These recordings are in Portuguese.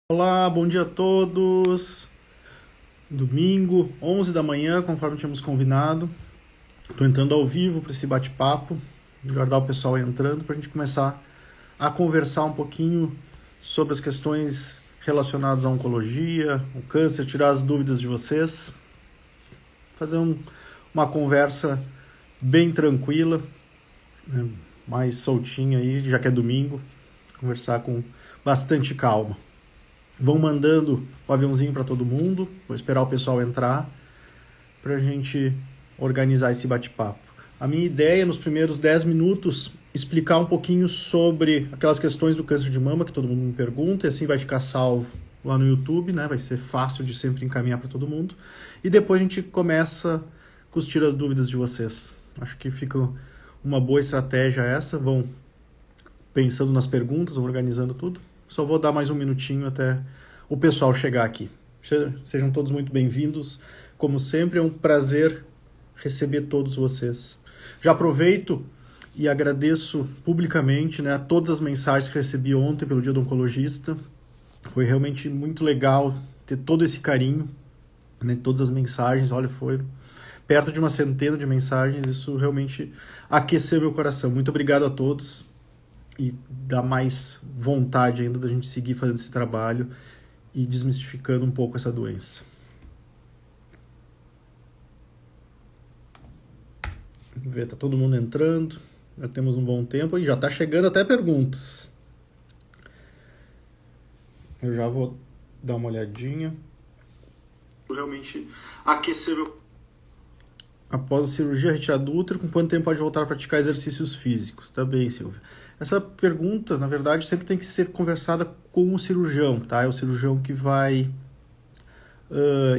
Olá, bom dia a todos. Domingo, 11 da manhã, conforme tínhamos combinado. Estou entrando ao vivo para esse bate-papo, aguardar o pessoal entrando para a gente começar a conversar um pouquinho sobre as questões relacionadas à oncologia, o câncer, tirar as dúvidas de vocês, fazer uma conversa bem tranquila, né, mais soltinha aí, já que é domingo, conversar com bastante calma. Vão mandando o aviãozinho para todo mundo. Vou esperar o pessoal entrar para a gente organizar esse bate-papo. A minha ideia, nos primeiros 10 minutos, explicar um pouquinho sobre aquelas questões do câncer de mama que todo mundo me pergunta, e assim vai ficar salvo lá no YouTube, né? Vai ser fácil de sempre encaminhar para todo mundo. E depois a gente começa com os tira dúvidas de vocês. Acho que fica uma boa estratégia essa. Vão pensando nas perguntas, vão organizando tudo. Só vou dar mais um minutinho até o pessoal chegar aqui. Sejam todos muito bem-vindos. Como sempre, é um prazer receber todos vocês. Já aproveito e agradeço publicamente, né, todas as mensagens que recebi ontem pelo Dia do Oncologista. Foi realmente muito legal ter todo esse carinho, né, todas as mensagens. Olha, foi perto de uma centena de mensagens. Isso realmente aqueceu meu coração. Muito obrigado a todos. E dá mais vontade ainda da gente seguir fazendo esse trabalho e desmistificando um pouco essa doença. Vamos ver, tá todo mundo entrando, já temos um bom tempo e já tá chegando até perguntas. Eu já vou dar uma olhadinha. Realmente aquecer meu... Após a cirurgia, retirada do útero, com quanto tempo pode voltar a praticar exercícios físicos? Tá bem, Silvia. Essa pergunta, na verdade, sempre tem que ser conversada com o cirurgião, tá? É o cirurgião que vai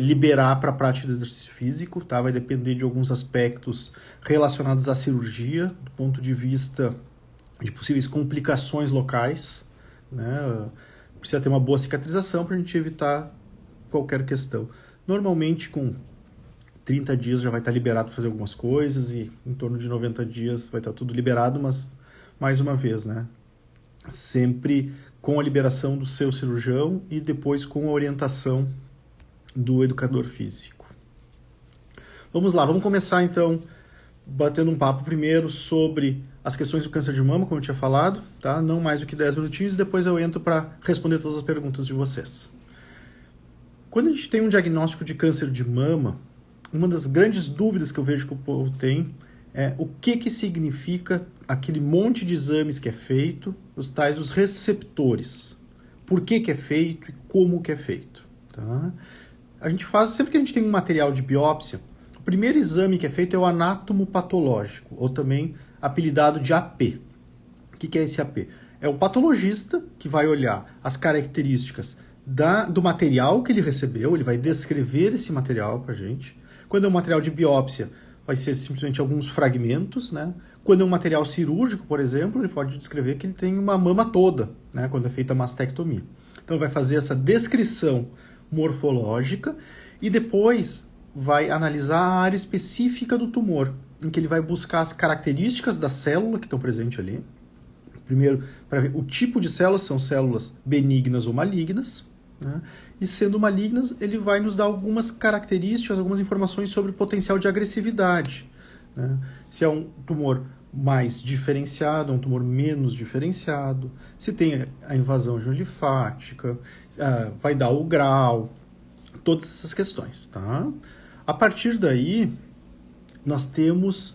liberar para a prática do exercício físico, tá? Vai depender de alguns aspectos relacionados à cirurgia, do ponto de vista de possíveis complicações locais, né? Precisa ter uma boa cicatrização para a gente evitar qualquer questão. Normalmente, com 30 dias já vai estar liberado para fazer algumas coisas e em torno de 90 dias vai estar tudo liberado, mas mais uma vez, né? Sempre com a liberação do seu cirurgião e depois com a orientação do educador físico. Vamos lá, vamos começar então batendo um papo primeiro sobre as questões do câncer de mama, como eu tinha falado, tá? Não mais do que 10 minutinhos, e depois eu entro para responder todas as perguntas de vocês. Quando a gente tem um diagnóstico de câncer de mama, uma das grandes dúvidas que eu vejo que o povo tem é o que significa aquele monte de exames que é feito, os tais dos receptores. Por que é feito e como que é feito. Tá? A gente faz, sempre que a gente tem um material de biópsia, o primeiro exame que é feito é o anatomopatológico, ou também apelidado de AP. O que é esse AP? É o patologista que vai olhar as características do material que ele recebeu, ele vai descrever esse material para a gente. Quando é um material de biópsia, vai ser simplesmente alguns fragmentos, né? Quando é um material cirúrgico, por exemplo, ele pode descrever que ele tem uma mama toda, né? Quando é feita a mastectomia. Então vai fazer essa descrição morfológica e depois vai analisar a área específica do tumor, em que ele vai buscar as características da célula que estão presentes ali. Primeiro, para ver o tipo de células, são células benignas ou malignas, né? E sendo malignas, ele vai nos dar algumas características, algumas informações sobre o potencial de agressividade, né? Se é um tumor mais diferenciado, um tumor menos diferenciado, se tem a invasão linfática, vai dar o grau, todas essas questões, tá? A partir daí, nós temos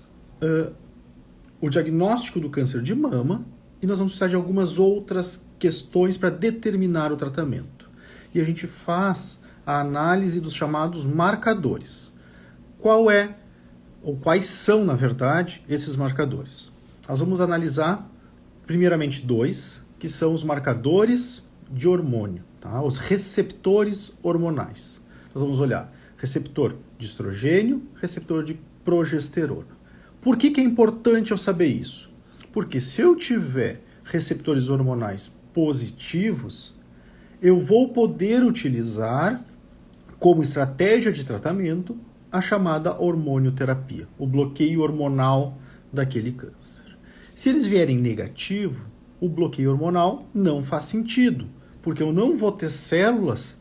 o diagnóstico do câncer de mama e nós vamos precisar de algumas outras questões para determinar o tratamento. E a gente faz a análise dos chamados marcadores. Qual é, ou quais são, na verdade, esses marcadores? Nós vamos analisar, primeiramente, dois, que são os marcadores de hormônio, tá? Os receptores hormonais. Nós vamos olhar receptor de estrogênio, receptor de progesterona. Por que é importante eu saber isso? Porque se eu tiver receptores hormonais positivos, eu vou poder utilizar como estratégia de tratamento a chamada hormonioterapia, o bloqueio hormonal daquele câncer. Se eles vierem negativo, o bloqueio hormonal não faz sentido, porque eu não vou ter células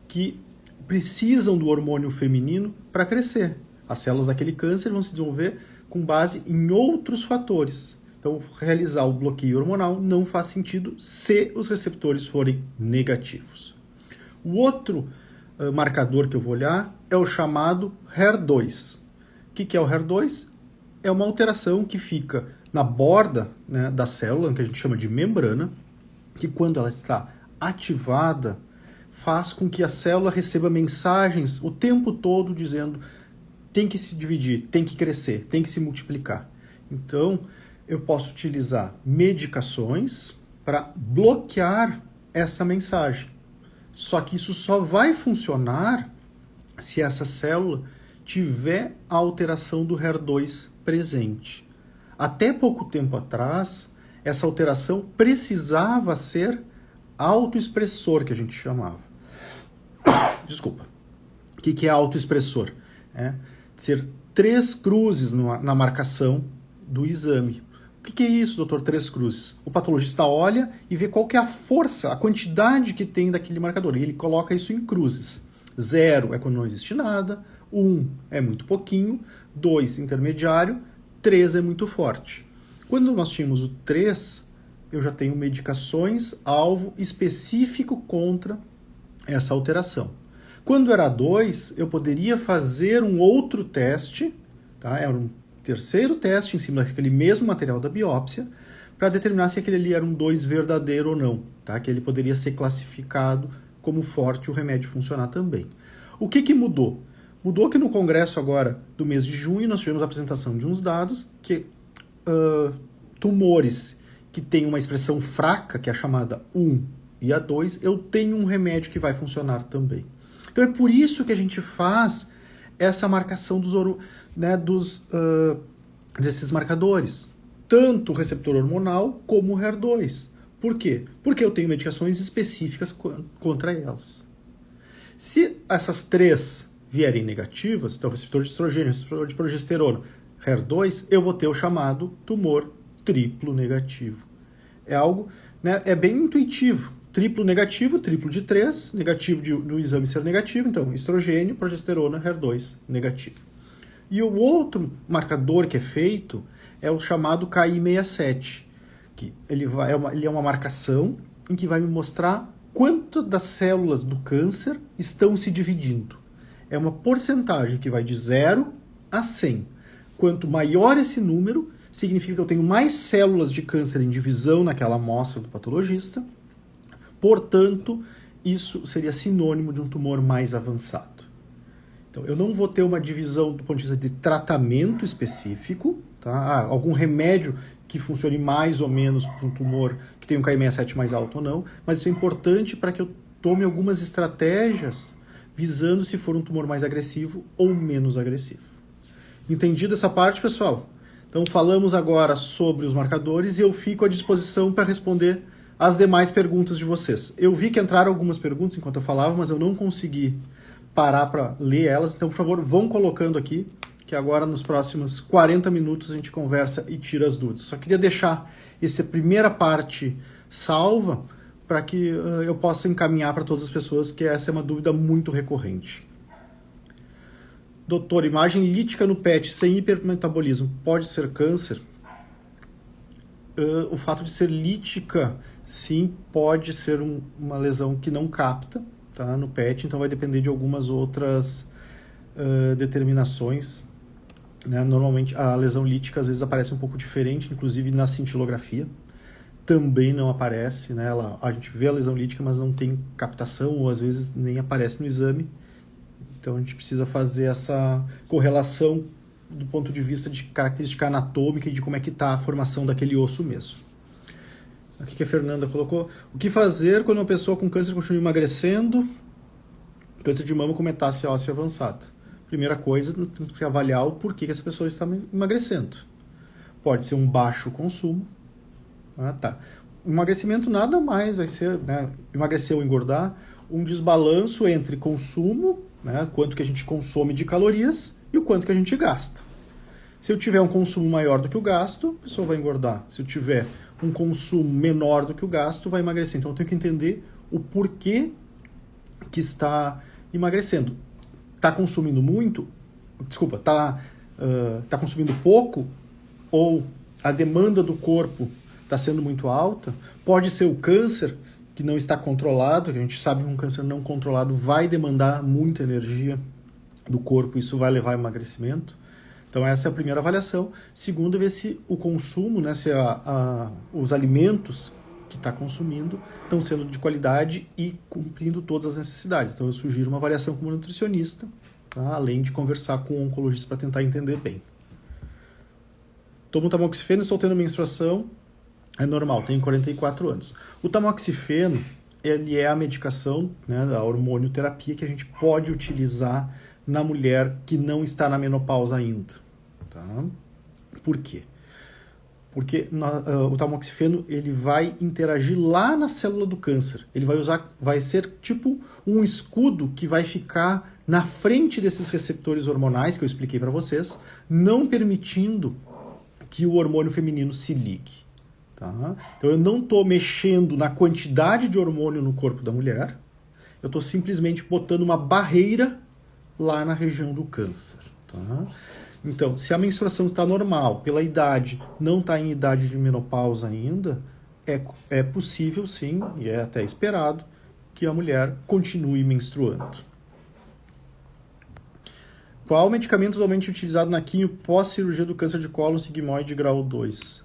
que precisam do hormônio feminino para crescer. As células daquele câncer vão se desenvolver com base em outros fatores. Então, realizar o bloqueio hormonal não faz sentido se os receptores forem negativos. O outro marcador que eu vou olhar é o chamado HER2. O que é o HER2? É uma alteração que fica na borda, né, da célula, que a gente chama de membrana, que quando ela está ativada, faz com que a célula receba mensagens o tempo todo dizendo tem que se dividir, tem que crescer, tem que se multiplicar. Então, eu posso utilizar medicações para bloquear essa mensagem. Só que isso só vai funcionar se essa célula tiver a alteração do HER2 presente. Até pouco tempo atrás, essa alteração precisava ser autoexpressor, que a gente chamava. Desculpa. O que é autoexpressor? É ser 3 cruzes na marcação do exame. O que é isso, doutor? 3 cruzes. O patologista olha e vê qual que é a força, a quantidade que tem daquele marcador. E ele coloca isso em cruzes. 0 é quando não existe nada, 1 é muito pouquinho, 2 intermediário, 3 é muito forte. Quando nós tínhamos o 3, eu já tenho medicações alvo específico contra essa alteração. Quando era 2, eu poderia fazer um outro teste, tá? Era um terceiro teste em cima daquele mesmo material da biópsia, para determinar se aquele ali era um 2 verdadeiro ou não, tá? Que ele poderia ser classificado como forte e o remédio funcionar também. O que mudou? Mudou que no congresso agora do mês de junho nós tivemos a apresentação de uns dados que tumores que têm uma expressão fraca, que é a chamada 1 e a 2, eu tenho um remédio que vai funcionar também. Então é por isso que a gente faz essa marcação desses marcadores. Tanto o receptor hormonal como o HER2. Por quê? Porque eu tenho medicações específicas contra elas. Se essas 3 vierem negativas, então receptor de estrogênio, receptor de progesterona, HER2, eu vou ter o chamado tumor triplo negativo. É algo, né, é bem intuitivo. Triplo negativo, triplo de 3, negativo do exame ser negativo, então estrogênio, progesterona, HER2 negativo. E o outro marcador que é feito é o chamado Ki67, que ele é uma marcação em que vai me mostrar quanto das células do câncer estão se dividindo. É uma porcentagem que vai de 0 a 100. Quanto maior esse número, significa que eu tenho mais células de câncer em divisão naquela amostra do patologista. Portanto, isso seria sinônimo de um tumor mais avançado. Então, eu não vou ter uma divisão do ponto de vista de tratamento específico, tá? Algum remédio que funcione mais ou menos para um tumor que tem um Ki67 mais alto ou não, mas isso é importante para que eu tome algumas estratégias visando se for um tumor mais agressivo ou menos agressivo. Entendido essa parte, pessoal? Então, falamos agora sobre os marcadores e eu fico à disposição para responder as demais perguntas de vocês. Eu vi que entraram algumas perguntas enquanto eu falava, mas eu não consegui parar para ler elas, então, por favor, vão colocando aqui, que agora nos próximos 40 minutos a gente conversa e tira as dúvidas. Só queria deixar essa primeira parte salva para que eu possa encaminhar para todas as pessoas, que essa é uma dúvida muito recorrente. Doutor, imagem lítica no PET sem hipermetabolismo pode ser câncer? O fato de ser lítica, sim, pode ser uma lesão que não capta, tá, no PET, então vai depender de algumas outras determinações. Né? Normalmente a lesão lítica às vezes aparece um pouco diferente, inclusive na cintilografia. Também não aparece, né? A gente vê a lesão lítica, mas não tem captação, ou às vezes nem aparece no exame. Então a gente precisa fazer essa correlação do ponto de vista de característica anatômica e de como é que está a formação daquele osso mesmo. Aqui que a Fernanda colocou. O que fazer quando uma pessoa com câncer continua emagrecendo? Câncer de mama com metástase óssea avançada. Primeira coisa, temos que avaliar o porquê que essa pessoa está emagrecendo. Pode ser um baixo consumo. Tá. O emagrecimento nada mais vai ser, né, emagrecer ou engordar, um desbalanço entre consumo, né, quanto que a gente consome de calorias, e o quanto que a gente gasta. Se eu tiver um consumo maior do que o gasto, a pessoa vai engordar. Se eu tiver um consumo menor do que o gasto, vai emagrecer. Então eu tenho que entender o porquê que está emagrecendo. Está consumindo muito? Desculpa, tá consumindo pouco? Ou a demanda do corpo está sendo muito alta? Pode ser o câncer que não está controlado, que a gente sabe que um câncer não controlado vai demandar muita energia do corpo, isso vai levar a emagrecimento. Então essa é a primeira avaliação. Segunda, ver se o consumo, né, se os alimentos que está consumindo estão sendo de qualidade e cumprindo todas as necessidades. Então eu sugiro uma avaliação como nutricionista, tá? Além de conversar com o oncologista para tentar entender bem. Tomo tamoxifeno, estou tendo menstruação, é normal, tenho 44 anos. O tamoxifeno, ele é a medicação, né, a hormonioterapia que a gente pode utilizar na mulher que não está na menopausa ainda. Tá? Por quê? Porque o tamoxifeno ele vai interagir lá na célula do câncer. Ele vai ser tipo um escudo que vai ficar na frente desses receptores hormonais que eu expliquei para vocês, não permitindo que o hormônio feminino se ligue. Tá? Então eu não estou mexendo na quantidade de hormônio no corpo da mulher, eu estou simplesmente botando uma barreira lá na região do câncer. Tá? Então, se a menstruação está normal, pela idade, não está em idade de menopausa ainda, é possível sim, e é até esperado, que a mulher continue menstruando. Qual medicamento atualmente utilizado na quimio pós-cirurgia do câncer de cólon sigmoide grau 2?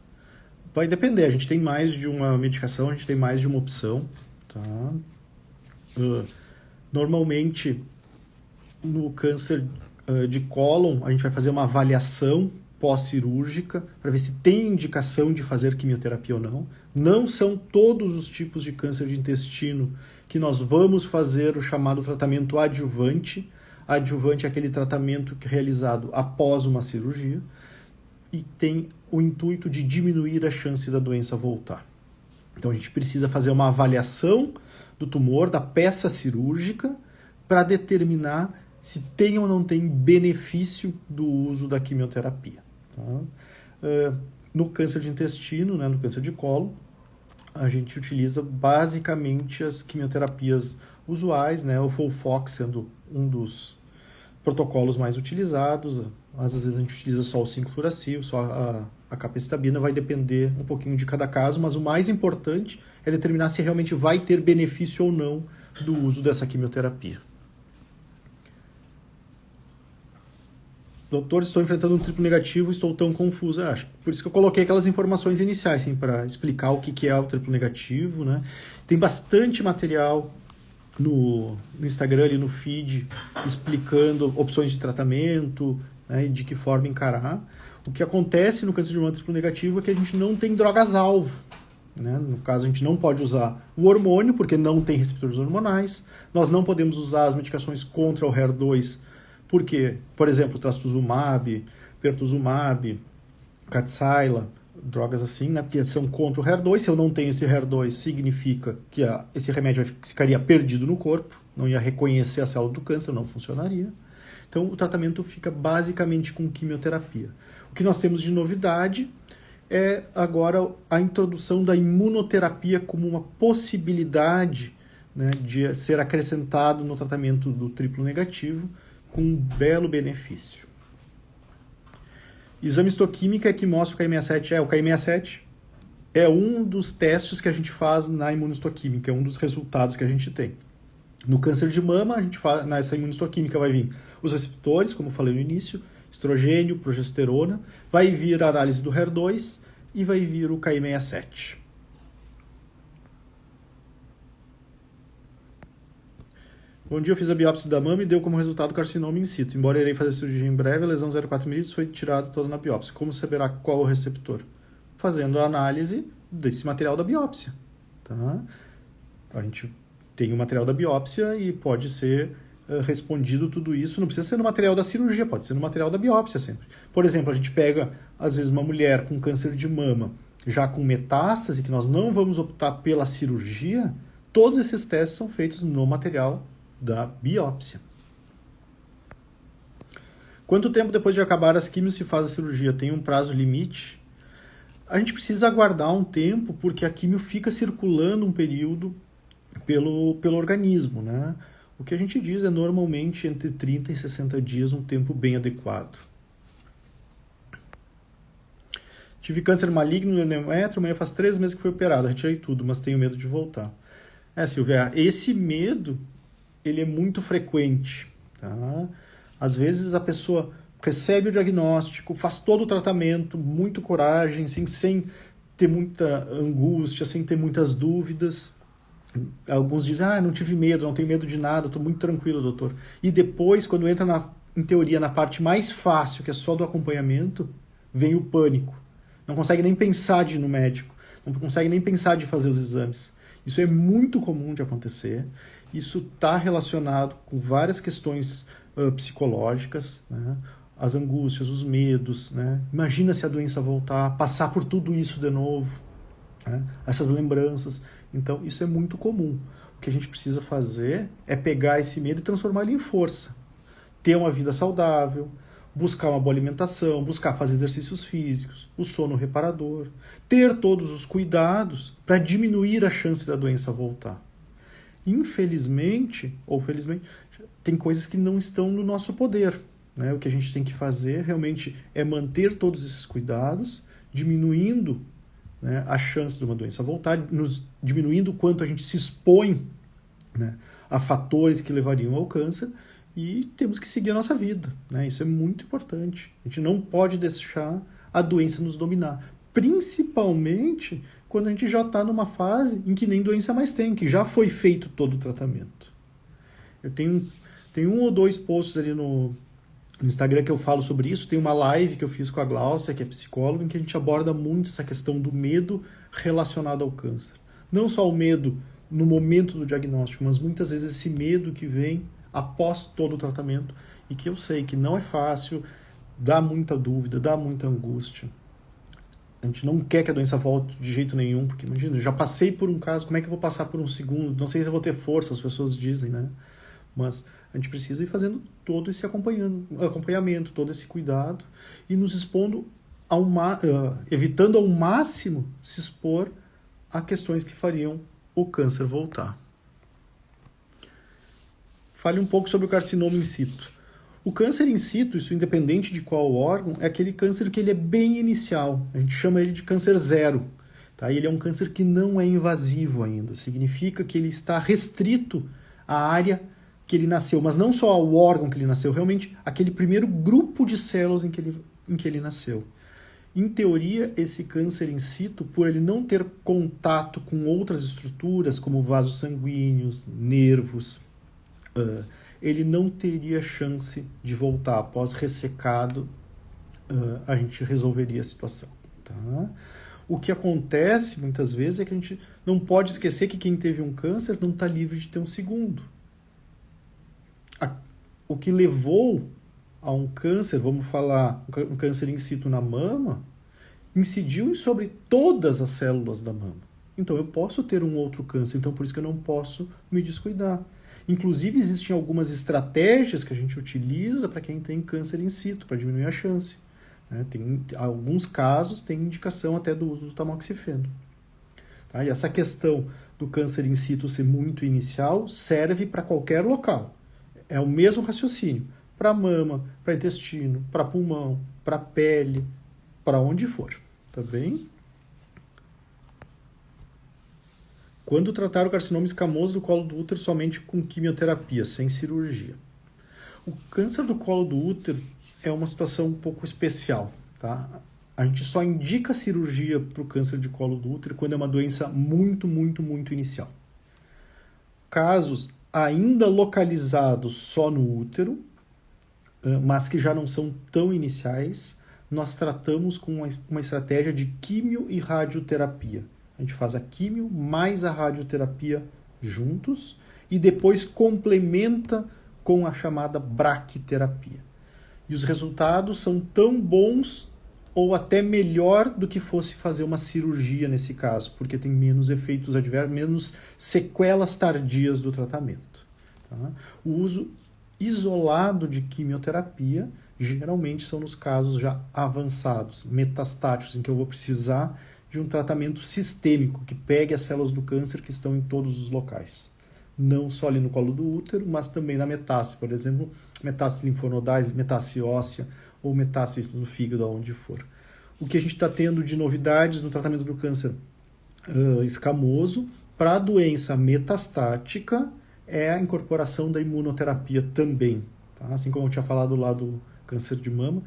Vai depender, a gente tem mais de uma medicação, a gente tem mais de uma opção. Tá? Normalmente, no câncer de cólon, a gente vai fazer uma avaliação pós-cirúrgica para ver se tem indicação de fazer quimioterapia ou não. Não são todos os tipos de câncer de intestino que nós vamos fazer o chamado tratamento adjuvante. Adjuvante é aquele tratamento realizado após uma cirurgia e tem o intuito de diminuir a chance da doença voltar. Então a gente precisa fazer uma avaliação do tumor, da peça cirúrgica, para determinar se tem ou não tem benefício do uso da quimioterapia. Tá? No câncer de intestino, né, no câncer de cólon, a gente utiliza basicamente as quimioterapias usuais, né, o FOLFOX sendo um dos protocolos mais utilizados. Às vezes a gente utiliza só o 5-fluoracil, só a capecitabina, vai depender um pouquinho de cada caso, mas o mais importante é determinar se realmente vai ter benefício ou não do uso dessa quimioterapia. Doutor, estou enfrentando um triplo negativo, estou tão confuso. Acho. Por isso que eu coloquei aquelas informações iniciais, assim, para explicar o que é o triplo negativo. Né? Tem bastante material no Instagram, ali no feed, explicando opções de tratamento, né, e de que forma encarar. O que acontece no câncer de mama triplo negativo é que a gente não tem drogas-alvo. Né? No caso, a gente não pode usar o hormônio, porque não tem receptores hormonais. Nós não podemos usar as medicações contra o HER2, porque, por exemplo, trastuzumab, pertuzumab, Kadcyla, drogas assim, né, porque são contra o HER2. Se eu não tenho esse HER2, significa que esse remédio ficaria perdido no corpo, não ia reconhecer a célula do câncer, não funcionaria. Então, o tratamento fica basicamente com quimioterapia. O que nós temos de novidade é agora a introdução da imunoterapia como uma possibilidade, né, de ser acrescentado no tratamento do triplo negativo, com um belo benefício. Exame histoquímica que mostra o KI67. O KI67 é um dos testes que a gente faz na imunohistoquímica, é um dos resultados que a gente tem. No câncer de mama, a gente faz, nessa imunohistoquímica vai vir os receptores, como eu falei no início, estrogênio, progesterona, vai vir a análise do HER2 e vai vir o KI67. Bom dia, eu fiz a biópsia da mama e deu como resultado carcinoma in situ. Embora irei fazer cirurgia em breve, a lesão 0,4 ml foi tirada toda na biópsia. Como saberá qual o receptor? Fazendo a análise desse material da biópsia. Tá? A gente tem o material da biópsia e pode ser respondido tudo isso. Não precisa ser no material da cirurgia, pode ser no material da biópsia sempre. Por exemplo, a gente pega, às vezes, uma mulher com câncer de mama, já com metástase, que nós não vamos optar pela cirurgia, todos esses testes são feitos no material da biópsia. Quanto tempo depois de acabar as quimios se faz a cirurgia? Tem um prazo limite? A gente precisa aguardar um tempo, porque a quimio fica circulando um período pelo organismo, né? O que a gente diz é normalmente entre 30 e 60 dias, um tempo bem adequado. Tive câncer maligno no endométrio, mas faz 3 meses que foi operado, retirei tudo, mas tenho medo de voltar. Silvia, esse medo, ele é muito frequente, tá? Às vezes a pessoa recebe o diagnóstico, faz todo o tratamento, muito coragem, assim, sem ter muita angústia, sem ter muitas dúvidas. Alguns dizem, não tive medo, não tenho medo de nada, estou muito tranquilo, doutor. E depois, quando entra, em teoria, na parte mais fácil, que é só do acompanhamento, vem o pânico. Não consegue nem pensar de ir no médico, não consegue nem pensar de fazer os exames. Isso é muito comum de acontecer. Isso está relacionado com várias questões psicológicas, né? As angústias, os medos, né? Imagina se a doença voltar, passar por tudo isso de novo, né? Essas lembranças. Então, isso é muito comum. O que a gente precisa fazer é pegar esse medo e transformar ele em força. Ter uma vida saudável, buscar uma boa alimentação, buscar fazer exercícios físicos, o sono reparador, ter todos os cuidados para diminuir a chance da doença voltar. Infelizmente, ou felizmente, tem coisas que não estão no nosso poder, né? O que a gente tem que fazer realmente é manter todos esses cuidados, diminuindo, né, a chance de uma doença voltar, diminuindo o quanto a gente se expõe, né, a fatores que levariam ao câncer, e temos que seguir a nossa vida, né? Isso é muito importante. A gente não pode deixar a doença nos dominar, principalmente quando a gente já está numa fase em que nem doença mais tem, que já foi feito todo o tratamento. Eu tenho 1 ou 2 posts ali no Instagram que eu falo sobre isso. Tem uma live que eu fiz com a Gláucia, que é psicóloga, em que a gente aborda muito essa questão do medo relacionado ao câncer. Não só o medo no momento do diagnóstico, mas muitas vezes esse medo que vem após todo o tratamento, e que eu sei que não é fácil, dá muita dúvida, dá muita angústia. A gente não quer que a doença volte de jeito nenhum, porque imagina, eu já passei por um caso, como é que eu vou passar por um segundo? Não sei se eu vou ter força, as pessoas dizem, né? Mas a gente precisa ir fazendo todo esse acompanhamento, todo esse cuidado, e nos expondo, evitando ao máximo se expor a questões que fariam o câncer voltar. Fale um pouco sobre o carcinoma in situ. O câncer in situ, isso independente de qual órgão, é aquele câncer que ele é bem inicial. A gente chama ele de câncer zero. Tá? Ele é um câncer que não é invasivo ainda. Significa que ele está restrito à área que ele nasceu, mas não só ao órgão que ele nasceu, realmente aquele primeiro grupo de células em que ele nasceu. Em teoria, esse câncer in situ, por ele não ter contato com outras estruturas, como vasos sanguíneos, nervos, ele não teria chance de voltar. Após ressecado, a gente resolveria a situação. Tá? O que acontece muitas vezes é que a gente não pode esquecer que quem teve um câncer não está livre de ter um segundo. O que levou a um câncer, vamos falar, um câncer in situ na mama, incidiu sobre todas as células da mama. Então eu posso ter um outro câncer, então por isso que eu não posso me descuidar. Inclusive, existem algumas estratégias que a gente utiliza para quem tem câncer in situ, para diminuir a chance. Né? Tem alguns casos, tem indicação até do uso do tamoxifeno. Tá? E essa questão do câncer in situ ser muito inicial serve para qualquer local. É o mesmo raciocínio. Para mama, para intestino, para pulmão, para pele, para onde for. Tá bem? Quando tratar o carcinoma escamoso do colo do útero somente com quimioterapia, sem cirurgia? O câncer do colo do útero é uma situação um pouco especial, tá? A gente só indica cirurgia para o câncer de colo do útero quando é uma doença muito, muito, muito inicial. Casos ainda localizados só no útero, mas que já não são tão iniciais, nós tratamos com uma estratégia de quimio e radioterapia. A gente faz a químio mais a radioterapia juntos e depois complementa com a chamada braquiterapia. E os resultados são tão bons ou até melhor do que fosse fazer uma cirurgia nesse caso, porque tem menos efeitos adversos, menos sequelas tardias do tratamento. Tá? O uso isolado de quimioterapia geralmente são nos casos já avançados, metastáticos, em que eu vou precisar de um tratamento sistêmico que pegue as células do câncer que estão em todos os locais. não só ali no colo do útero, mas também na metástase, por exemplo, metástase linfonodais, metástase óssea ou metástase no fígado, aonde for. O que a gente está tendo de novidades no tratamento do câncer escamoso para a doença metastática é a incorporação da imunoterapia também. Tá? Assim como eu tinha falado lá do câncer de mama,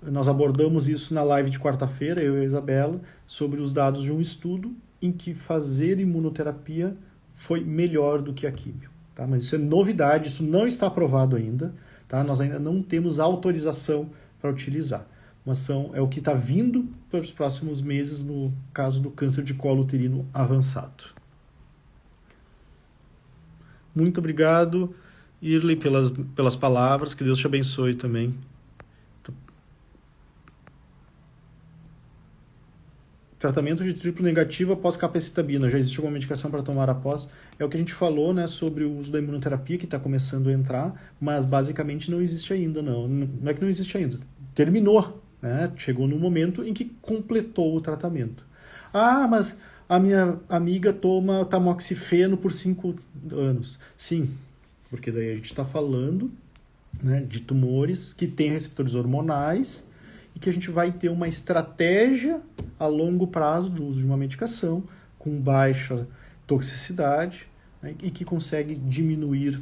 nós abordamos isso na live de quarta-feira, eu e a Isabela, sobre os dados de um estudo em que fazer imunoterapia foi melhor do que a químio. Tá? Mas isso é novidade, isso não está aprovado ainda. Tá? Nós ainda não temos autorização para utilizar. Mas é o que está vindo para os próximos meses no caso do câncer de colo uterino avançado. Muito obrigado, Irley, pelas palavras. Que Deus te abençoe também. Tratamento de triplo negativo após capecitabina. Já existe alguma medicação para tomar após? É o que a gente falou, né, sobre o uso da imunoterapia, que está começando a entrar, mas basicamente não existe ainda, não. Não é que não existe ainda. Terminou, né? Chegou no momento em que completou o tratamento. Ah, mas a minha amiga toma tamoxifeno por 5 anos. Sim, porque daí a gente está falando, né, de tumores que têm receptores hormonais e que a gente vai ter uma estratégia a longo prazo de uso de uma medicação com baixa toxicidade, né, e que consegue diminuir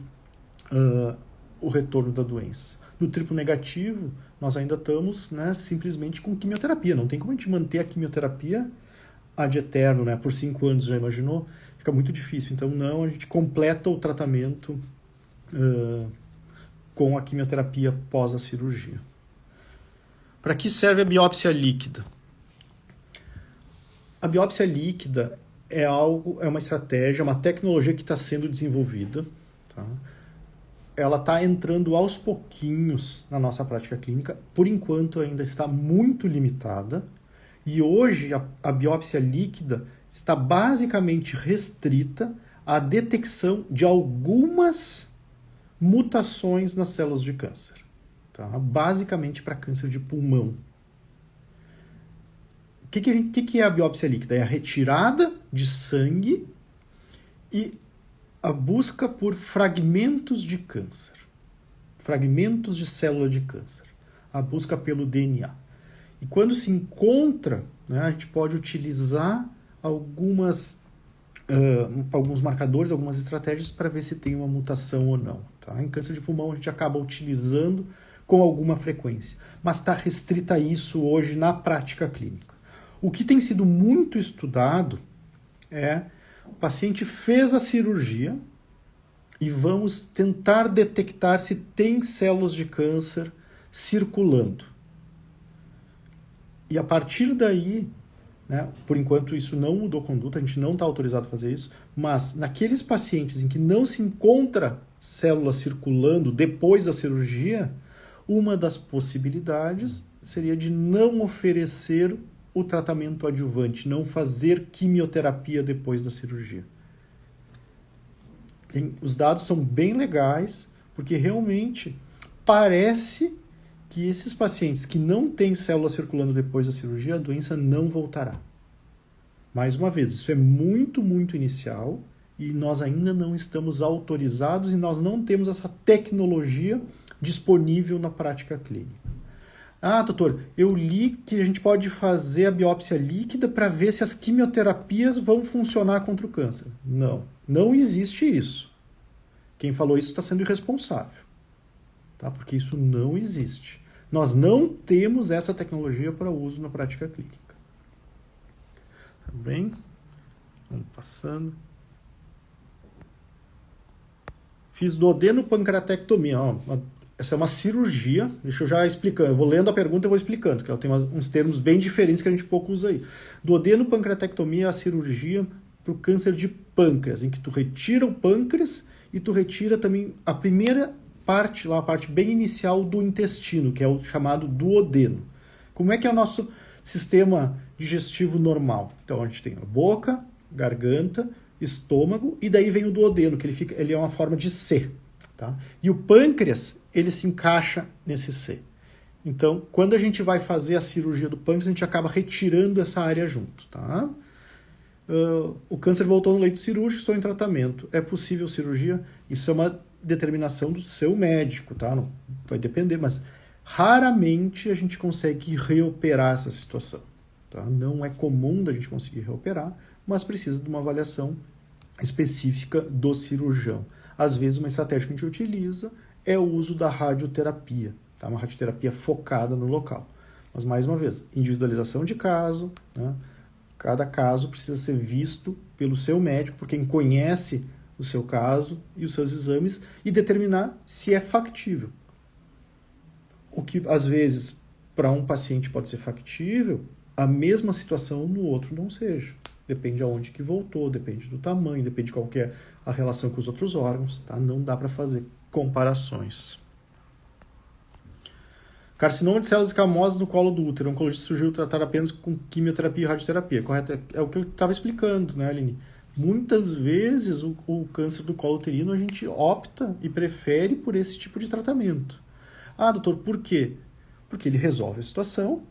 o retorno da doença. No triplo negativo, nós ainda estamos, né, simplesmente com quimioterapia. Não tem como a gente manter a quimioterapia ad eterno, né, por 5 anos, já imaginou? Fica muito difícil. Então, não, a gente completa o tratamento com a quimioterapia pós a cirurgia. Para que serve a biópsia líquida? A biópsia líquida é uma estratégia, uma tecnologia que está sendo desenvolvida. Tá? Ela está entrando aos pouquinhos na nossa prática clínica. Por enquanto ainda está muito limitada. E hoje a biópsia líquida está basicamente restrita à detecção de algumas mutações nas células de câncer. Tá? Basicamente para câncer de pulmão. O que é a biópsia líquida? É a retirada de sangue e a busca por fragmentos de câncer. Fragmentos de célula de câncer. A busca pelo DNA. E quando se encontra, né, a gente pode utilizar alguns marcadores, algumas estratégias para ver se tem uma mutação ou não. Tá? Em câncer de pulmão a gente acaba utilizando com alguma frequência, mas está restrita a isso hoje na prática clínica. O que tem sido muito estudado é o paciente fez a cirurgia e vamos tentar detectar se tem células de câncer circulando. E a partir daí, né, por enquanto isso não mudou conduta, a gente não está autorizado a fazer isso, mas naqueles pacientes em que não se encontra célula circulando depois da cirurgia, uma das possibilidades seria de não oferecer o tratamento adjuvante, não fazer quimioterapia depois da cirurgia. Os dados são bem legais, porque realmente parece que esses pacientes que não têm célula circulando depois da cirurgia, a doença não voltará. Mais uma vez, isso é muito, muito inicial e nós ainda não estamos autorizados e nós não temos essa tecnologia disponível na prática clínica. Ah, doutor, eu li que a gente pode fazer a biópsia líquida para ver se as quimioterapias vão funcionar contra o câncer. Não, não existe isso. Quem falou isso está sendo irresponsável. Tá? Porque isso não existe. Nós não temos essa tecnologia para uso na prática clínica. Tá bem? Vamos passando. Fiz duodenopancreatectomia. Essa é uma cirurgia. Deixa eu já explicar. Eu vou lendo a pergunta e vou explicando, que ela tem uns termos bem diferentes que a gente pouco usa aí. Duodenopancreatectomia é a cirurgia para o câncer de pâncreas, em que tu retira o pâncreas e tu retira também a primeira parte, lá a parte bem inicial do intestino, que é o chamado duodeno. Como é que é o nosso sistema digestivo normal? Então a gente tem a boca, garganta, estômago e daí vem o duodeno, que ele é uma forma de C. Tá? E o pâncreas, ele se encaixa nesse C. Então, quando a gente vai fazer a cirurgia do pâncreas, a gente acaba retirando essa área junto. Tá? o câncer voltou no leito cirúrgico, estou em tratamento. É possível cirurgia? Isso é uma determinação do seu médico, tá? Não, vai depender, mas raramente a gente consegue reoperar essa situação. Tá? Não é comum da gente conseguir reoperar, mas precisa de uma avaliação específica do cirurgião. Às vezes, uma estratégia que a gente utiliza é o uso da radioterapia, tá? Uma radioterapia focada no local. Mas, mais uma vez, individualização de caso, né? Cada caso precisa ser visto pelo seu médico, por quem conhece o seu caso e os seus exames, e determinar se é factível. O que, às vezes, para um paciente pode ser factível, a mesma situação no outro não seja. Depende aonde que voltou, depende do tamanho, depende de qual que é a relação com os outros órgãos, tá? Não dá para fazer comparações. Carcinoma de células escamosas no colo do útero. O oncologista sugeriu tratar apenas com quimioterapia e radioterapia. Correto? É o que eu estava explicando, né, Aline? Muitas vezes o câncer do colo uterino a gente opta e prefere por esse tipo de tratamento. Ah, doutor, por quê? Porque ele resolve a situação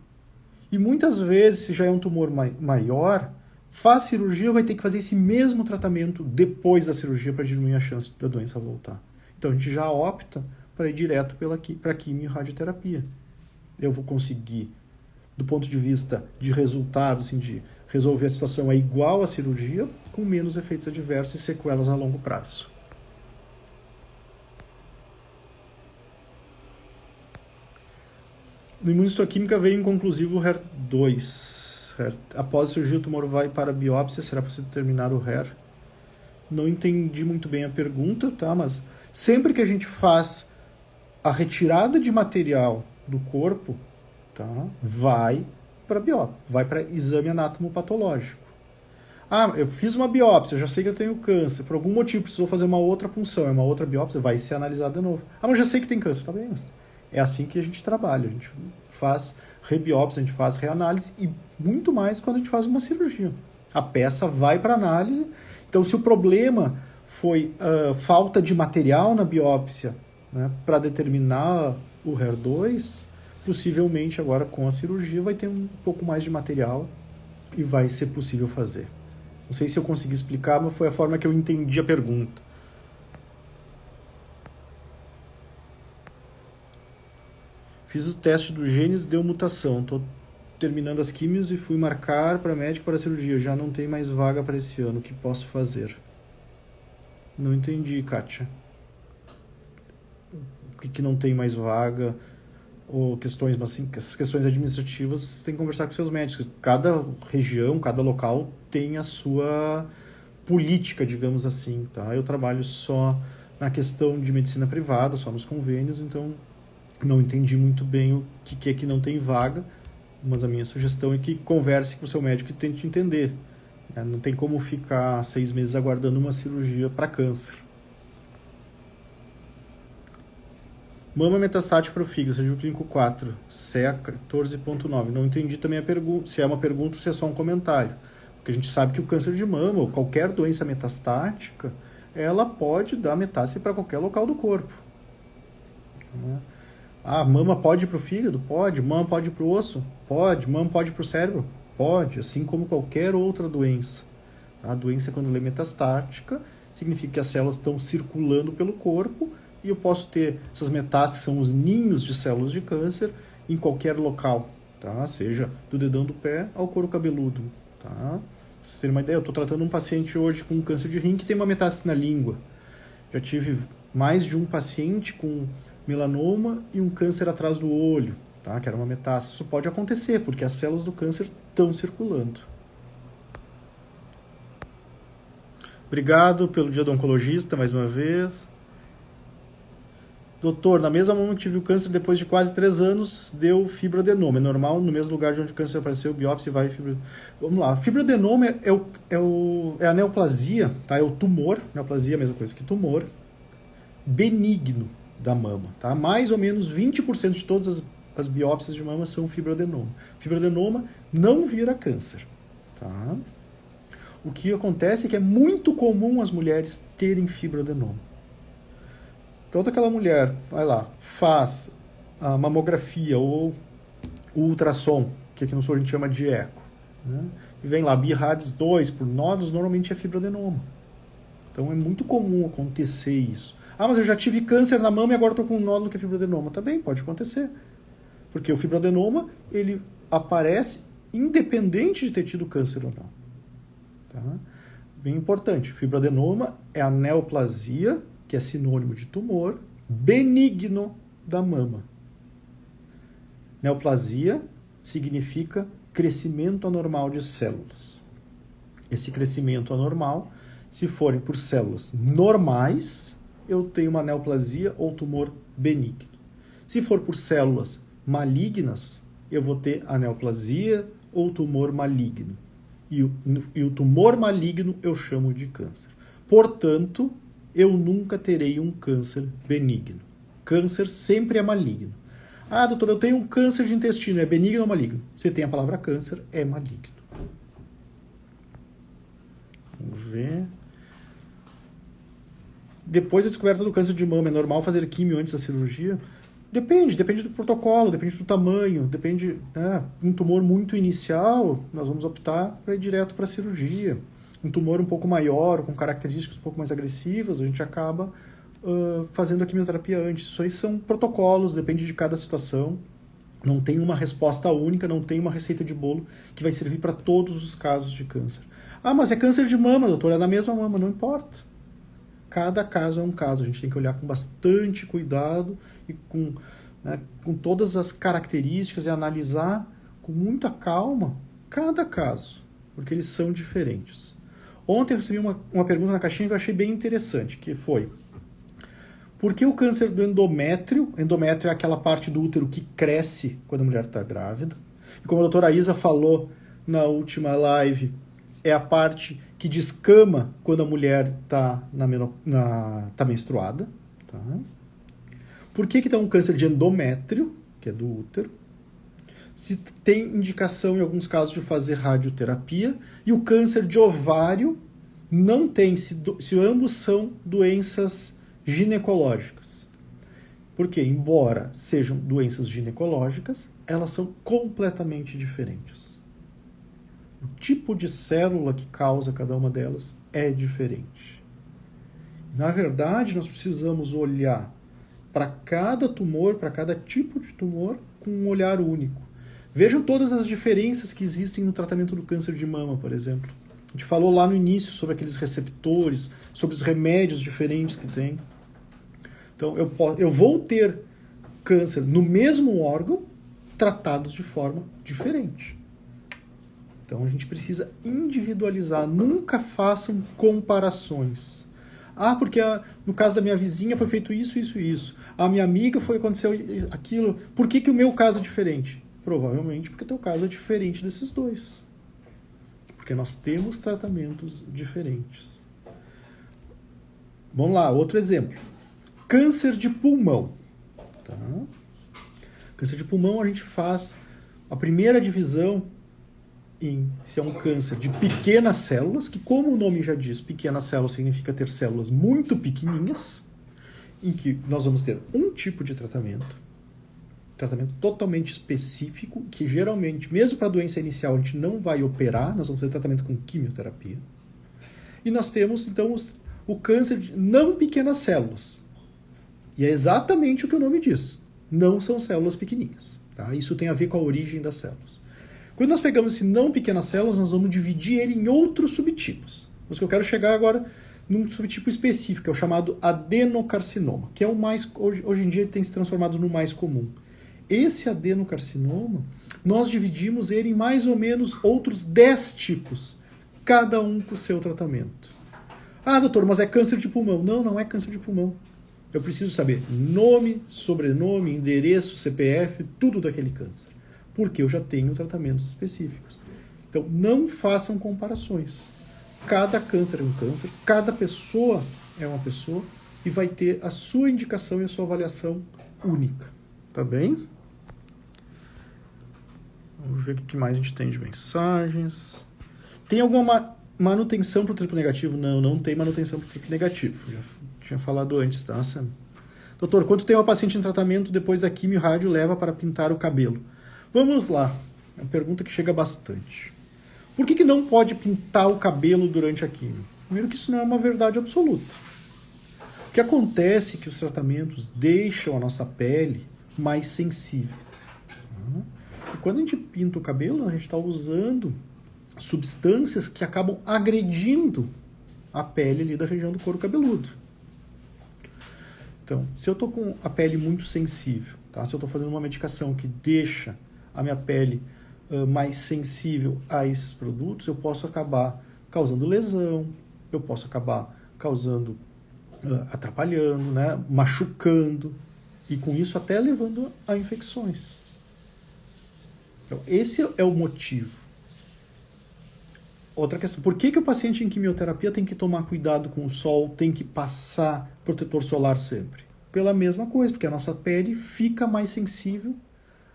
e muitas vezes, se já é um tumor maior, faz cirurgia, vai ter que fazer esse mesmo tratamento depois da cirurgia para diminuir a chance da doença voltar. Então a gente já opta para ir direto para quimio e radioterapia. Eu vou conseguir, do ponto de vista de resultados, assim, de resolver a situação é igual à cirurgia, com menos efeitos adversos e sequelas a longo prazo. No imunistoquímica veio inconclusivo o HER2. Após a cirurgia, o tumor vai para a biópsia, será possível determinar o HER? Não entendi muito bem a pergunta, tá? Mas sempre que a gente faz a retirada de material do corpo, tá? Vai para biópsia, vai para exame anatomopatológico. Ah, eu fiz uma biópsia, eu já sei que eu tenho câncer, por algum motivo precisou fazer uma outra punção, é uma outra biópsia, vai ser analisado de novo. Ah, mas eu já sei que tem câncer, tá bem, mas é assim que a gente trabalha, a gente faz rebiópsia, a gente faz reanálise e muito mais quando a gente faz uma cirurgia. A peça vai para análise, então se o problema foi falta de material na biópsia, né, para determinar o HER2, possivelmente agora com a cirurgia vai ter um pouco mais de material e vai ser possível fazer. Não sei se eu consegui explicar, mas foi a forma que eu entendi a pergunta. Fiz o teste do genes, deu mutação. Estou terminando as químios e fui marcar para médico para a cirurgia. Já não tem mais vaga para esse ano. O que posso fazer? Não entendi, Kátia. O que não tem mais vaga? Ou questões, mas assim, essas questões administrativas, você tem que conversar com seus médicos. Cada região, cada local tem a sua política, digamos assim, tá? Eu trabalho só na questão de medicina privada, só nos convênios, então não entendi muito bem o que é que não tem vaga, mas a minha sugestão é que converse com o seu médico e tente entender. Não tem como ficar 6 meses aguardando uma cirurgia para câncer. Mama metastática para o fígado, região clínico 4, CEA 14.9. Não entendi também a pergunta, se é uma pergunta ou se é só um comentário. Porque a gente sabe que o câncer de mama, ou qualquer doença metastática, ela pode dar metástase para qualquer local do corpo. Ah, mama pode ir para o fígado? Pode. Mama pode ir para o osso? Pode. Mama pode ir para o cérebro? Pode, assim como qualquer outra doença. A doença, quando ela é metastática, significa que as células estão circulando pelo corpo e eu posso ter essas metástases, são os ninhos de células de câncer, em qualquer local, tá? Seja do dedão do pé ao couro cabeludo, tá? Pra vocês terem uma ideia, eu estou tratando um paciente hoje com câncer de rim que tem uma metástase na língua. Já tive mais de um paciente com melanoma e um câncer atrás do olho, tá? Que era uma metástase. Isso pode acontecer, porque as células do câncer estão circulando. Obrigado pelo dia do oncologista, mais uma vez. Doutor, na mesma mama que tive o câncer, depois de quase 3 anos, deu fibroadenoma. É normal, no mesmo lugar de onde o câncer apareceu, biópsia vai fibro... Vamos lá, fibroadenoma é a neoplasia, tá? É o tumor, neoplasia é a mesma coisa que tumor, benigno da mama, tá? Mais ou menos 20% de todas as biópsias de mama são fibroadenoma. Fibroadenoma não vira câncer, tá? O que acontece é que é muito comum as mulheres terem fibroadenoma. Toda aquela mulher, vai lá, faz a mamografia ou o ultrassom, que aqui no sul a gente chama de eco, né? e vem lá BIRADS 2 por nódulos, normalmente é fibroadenoma. Então é muito comum acontecer isso. Ah, mas eu já tive câncer na mama e agora estou com um nódulo que é fibroadenoma. Tá bem, pode acontecer. Porque o fibroadenoma, ele aparece independente de ter tido câncer ou não. Tá? Bem importante, fibroadenoma é a neoplasia, que é sinônimo de tumor, benigno da mama. Neoplasia significa crescimento anormal de células. Esse crescimento anormal, se forem por células normais, eu tenho uma neoplasia ou tumor benigno. Se for por células malignas, eu vou ter a neoplasia ou tumor maligno. E o tumor maligno eu chamo de câncer. Portanto, eu nunca terei um câncer benigno. Câncer sempre é maligno. Ah, doutor, eu tenho um câncer de intestino, é benigno ou maligno? Você tem a palavra câncer, é maligno. Vamos ver. Depois da descoberta do câncer de mama, é normal fazer químio antes da cirurgia? Depende do protocolo, depende do tamanho, depende, né? Um tumor muito inicial, nós vamos optar para ir direto para a cirurgia. Um tumor um pouco maior, com características um pouco mais agressivas, a gente acaba fazendo a quimioterapia antes. Isso aí são protocolos, depende de cada situação. Não tem uma resposta única, não tem uma receita de bolo que vai servir para todos os casos de câncer. Ah, mas é câncer de mama, doutor, é da mesma mama, não importa. Cada caso é um caso, a gente tem que olhar com bastante cuidado e com todas as características e analisar com muita calma cada caso, porque eles são diferentes. Ontem eu recebi uma pergunta na caixinha que eu achei bem interessante, que foi: por que o câncer do endométrio? Endométrio é aquela parte do útero que cresce quando a mulher está grávida. E como a doutora Isa falou na última live, é a parte que descama quando a mulher está tá menstruada. Tá? Por que dá um câncer de endométrio, que é do útero? Se tem indicação em alguns casos de fazer radioterapia. E o câncer de ovário não tem, se ambos são doenças ginecológicas. Porque, embora sejam doenças ginecológicas, elas são completamente diferentes. O tipo de célula que causa cada uma delas é diferente. Na verdade, nós precisamos olhar para cada tumor, para cada tipo de tumor, com um olhar único. Vejam todas as diferenças que existem no tratamento do câncer de mama, por exemplo. A gente falou lá no início sobre aqueles receptores, sobre os remédios diferentes que tem. Então, eu vou ter câncer no mesmo órgão, tratados de forma diferente. Então, a gente precisa individualizar. Nunca façam comparações. Ah, porque no caso da minha vizinha foi feito isso, isso e isso. A minha amiga aconteceu aquilo. Por que o meu caso é diferente? Provavelmente porque o teu caso é diferente desses dois. Porque nós temos tratamentos diferentes. Vamos lá, outro exemplo. Câncer de pulmão. Tá? Câncer de pulmão a gente faz a primeira divisão se é um câncer de pequenas células, que como o nome já diz, pequenas células significa ter células muito pequenininhas, em que nós vamos ter um tipo de tratamento totalmente específico, que geralmente, mesmo para a doença inicial, a gente não vai operar, nós vamos fazer tratamento com quimioterapia. E nós temos, então, o câncer de não pequenas células. E é exatamente o que o nome diz. Não são células pequenininhas. Tá? Isso tem a ver com a origem das células. Quando nós pegamos esse não pequenas células, nós vamos dividir ele em outros subtipos. Mas que eu quero chegar agora num subtipo específico, que é o chamado adenocarcinoma, que é o mais, hoje em dia tem se transformado no mais comum. Esse adenocarcinoma, nós dividimos ele em mais ou menos outros 10 tipos, cada um com o seu tratamento. Ah, doutor, mas é câncer de pulmão. Não, não é câncer de pulmão. Eu preciso saber nome, sobrenome, endereço, CPF, tudo daquele câncer. Porque eu já tenho tratamentos específicos. Então, não façam comparações. Cada câncer é um câncer, cada pessoa é uma pessoa e vai ter a sua indicação e a sua avaliação única. Tá bem? Vamos ver o que mais a gente tem de mensagens. Tem alguma manutenção para o triplo negativo? Não, não tem manutenção para o triplo negativo. Já tinha falado antes, tá, Sam? Doutor, quanto tempo a paciente em tratamento depois da quimio rádio leva para pintar o cabelo? Vamos lá. É uma pergunta que chega bastante. Por que não pode pintar o cabelo durante a quimio? Primeiro que isso não é uma verdade absoluta. O que acontece é que os tratamentos deixam a nossa pele mais sensível. E quando a gente pinta o cabelo, a gente está usando substâncias que acabam agredindo a pele ali da região do couro cabeludo. Então, se eu estou com a pele muito sensível, tá? Se eu estou fazendo uma medicação que deixa a minha pele mais sensível a esses produtos, eu posso acabar causando lesão, eu posso acabar causando, atrapalhando, né? Machucando, e com isso até levando a infecções. Então, esse é o motivo. Outra questão, por que o paciente em quimioterapia tem que tomar cuidado com o sol, tem que passar protetor solar sempre? Pela mesma coisa, porque a nossa pele fica mais sensível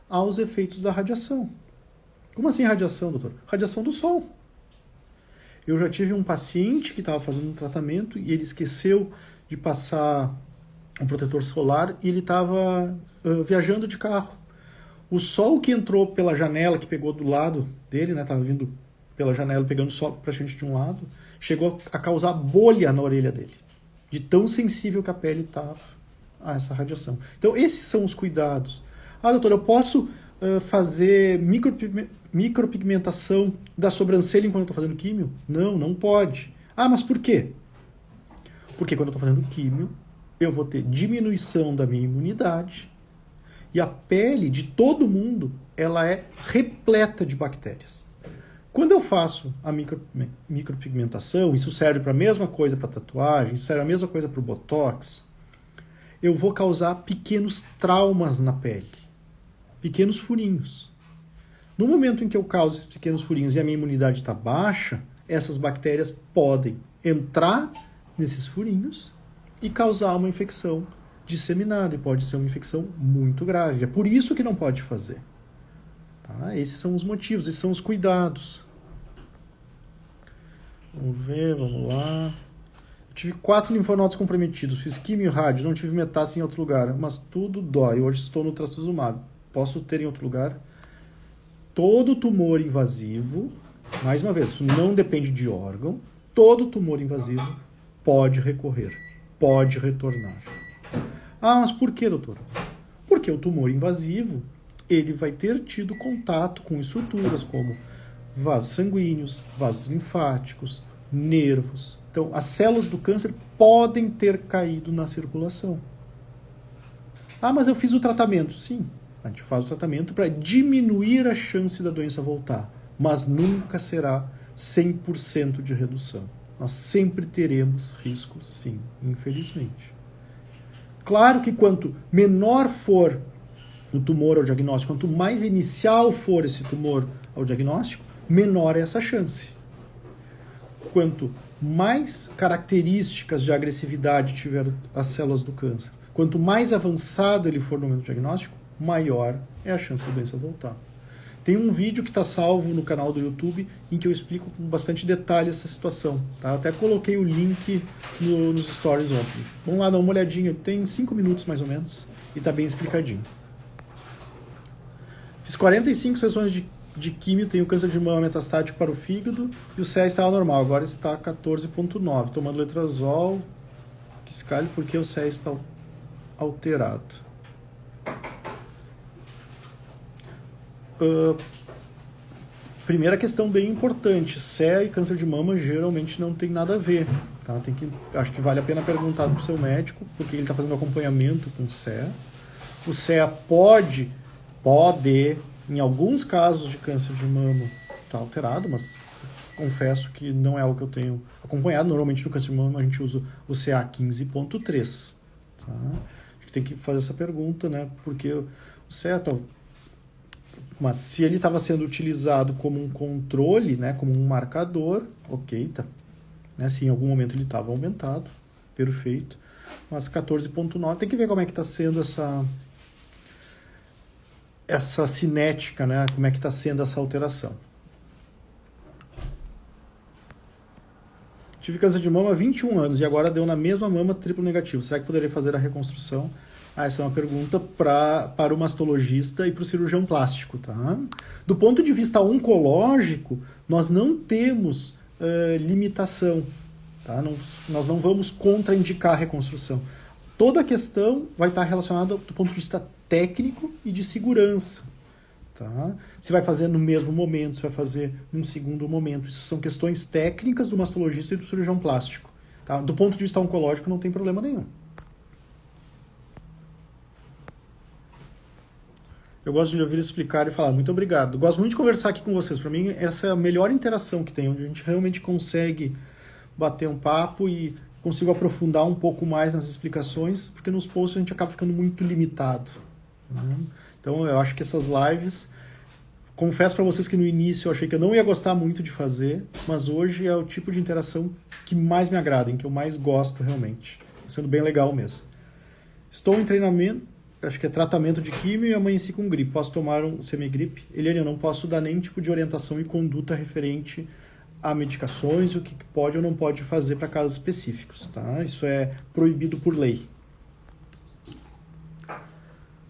aos efeitos da radiação. Como assim radiação, doutor? Radiação do sol. Eu já tive um paciente que estava fazendo um tratamento e ele esqueceu de passar um protetor solar e ele estava viajando de carro. O sol que entrou pela janela, que pegou do lado dele, né, estava vindo pela janela, pegando o sol praticamente de um lado, chegou a causar bolha na orelha dele, de tão sensível que a pele estava a essa radiação. Então, esses são os cuidados. Ah, doutor, eu posso fazer micropigmentação da sobrancelha enquanto eu estou fazendo químio? Não, não pode. Ah, mas por quê? Porque quando eu estou fazendo químio, eu vou ter diminuição da minha imunidade e a pele de todo mundo, ela é repleta de bactérias. Quando eu faço a micropigmentação, isso serve para a mesma coisa para tatuagem, isso serve a mesma coisa para o botox, eu vou causar pequenos traumas na pele, pequenos furinhos. No momento em que eu causo esses pequenos furinhos e a minha imunidade está baixa, essas bactérias podem entrar nesses furinhos e causar uma infecção disseminada, e pode ser uma infecção muito grave. É por isso que não pode fazer. Tá? Esses são os motivos, esses são os cuidados. Vamos ver, vamos lá. Eu tive 4 linfonodos comprometidos, fiz quimio e rádio, não tive metástase em outro lugar, mas tudo dói. Hoje estou no trastuzumab. Posso ter em outro lugar? Todo tumor invasivo, mais uma vez, isso não depende de órgão, todo tumor invasivo pode recorrer, pode retornar. Ah, mas por que, doutor? Porque o tumor invasivo, ele vai ter tido contato com estruturas como vasos sanguíneos, vasos linfáticos, nervos. Então, as células do câncer podem ter caído na circulação. Ah, mas eu fiz o tratamento. Sim, a gente faz o tratamento para diminuir a chance da doença voltar, mas nunca será 100% de redução. Nós sempre teremos risco, sim, infelizmente. Claro que quanto menor for o tumor ao diagnóstico, quanto mais inicial for esse tumor ao diagnóstico, menor é essa chance. Quanto mais características de agressividade tiver as células do câncer, quanto mais avançado ele for no momento do diagnóstico, maior é a chance da doença voltar. Tem um vídeo que está salvo no canal do YouTube em que eu explico com bastante detalhe essa situação. Tá? Até coloquei o link nos stories ontem. Vamos lá dar uma olhadinha, tem 5 minutos mais ou menos e está bem explicadinho. Fiz 45 sessões de químio, tenho câncer de mama metastático para o fígado e o CA estava normal, agora está 14,9. Tomando letrozol, que escalhe porque o CA está alterado. Primeira questão bem importante, CEA e câncer de mama geralmente não tem nada a ver, tá? Acho que vale a pena perguntar para o seu médico, porque ele está fazendo acompanhamento com o CEA. O CEA pode, em alguns casos de câncer de mama, estar alterado, mas confesso que não é algo que eu tenho acompanhado. Normalmente no câncer de mama a gente usa o CA 15.3. Tá? A gente tem que fazer essa pergunta, né? Porque o CEA... Mas se ele estava sendo utilizado como um controle, né, como um marcador, ok, tá. Né, se em algum momento ele estava aumentado, perfeito. Mas 14,9, tem que ver como é que está sendo essa cinética, né, como é que está sendo essa alteração. Tive câncer de mama há 21 anos e agora deu na mesma mama triplo negativo. Será que poderia fazer a reconstrução? Essa é uma pergunta para o mastologista e para o cirurgião plástico. Tá? Do ponto de vista oncológico, nós não temos limitação. Tá? Nós não vamos contraindicar a reconstrução. Toda a questão vai estar relacionada do ponto de vista técnico e de segurança. Tá? Se vai fazer no mesmo momento, se vai fazer num segundo momento. Isso são questões técnicas do mastologista e do cirurgião plástico. Tá? Do ponto de vista oncológico, não tem problema nenhum. Eu gosto de ouvir explicar e falar. Muito obrigado. Gosto muito de conversar aqui com vocês. Para mim, essa é a melhor interação que tem, onde a gente realmente consegue bater um papo e consigo aprofundar um pouco mais nas explicações, porque nos posts a gente acaba ficando muito limitado. Né? Então, eu acho que essas lives... Confesso para vocês que no início eu achei que eu não ia gostar muito de fazer, mas hoje é o tipo de interação que mais me agrada, em que eu mais gosto realmente. Está sendo bem legal mesmo. Estou em treinamento, acho que é tratamento de químio e amanheci com gripe. Posso tomar um semigripe? Eliane, eu não posso dar nenhum tipo de orientação e conduta referente a medicações e o que pode ou não pode fazer para casos específicos. Tá? Isso é proibido por lei.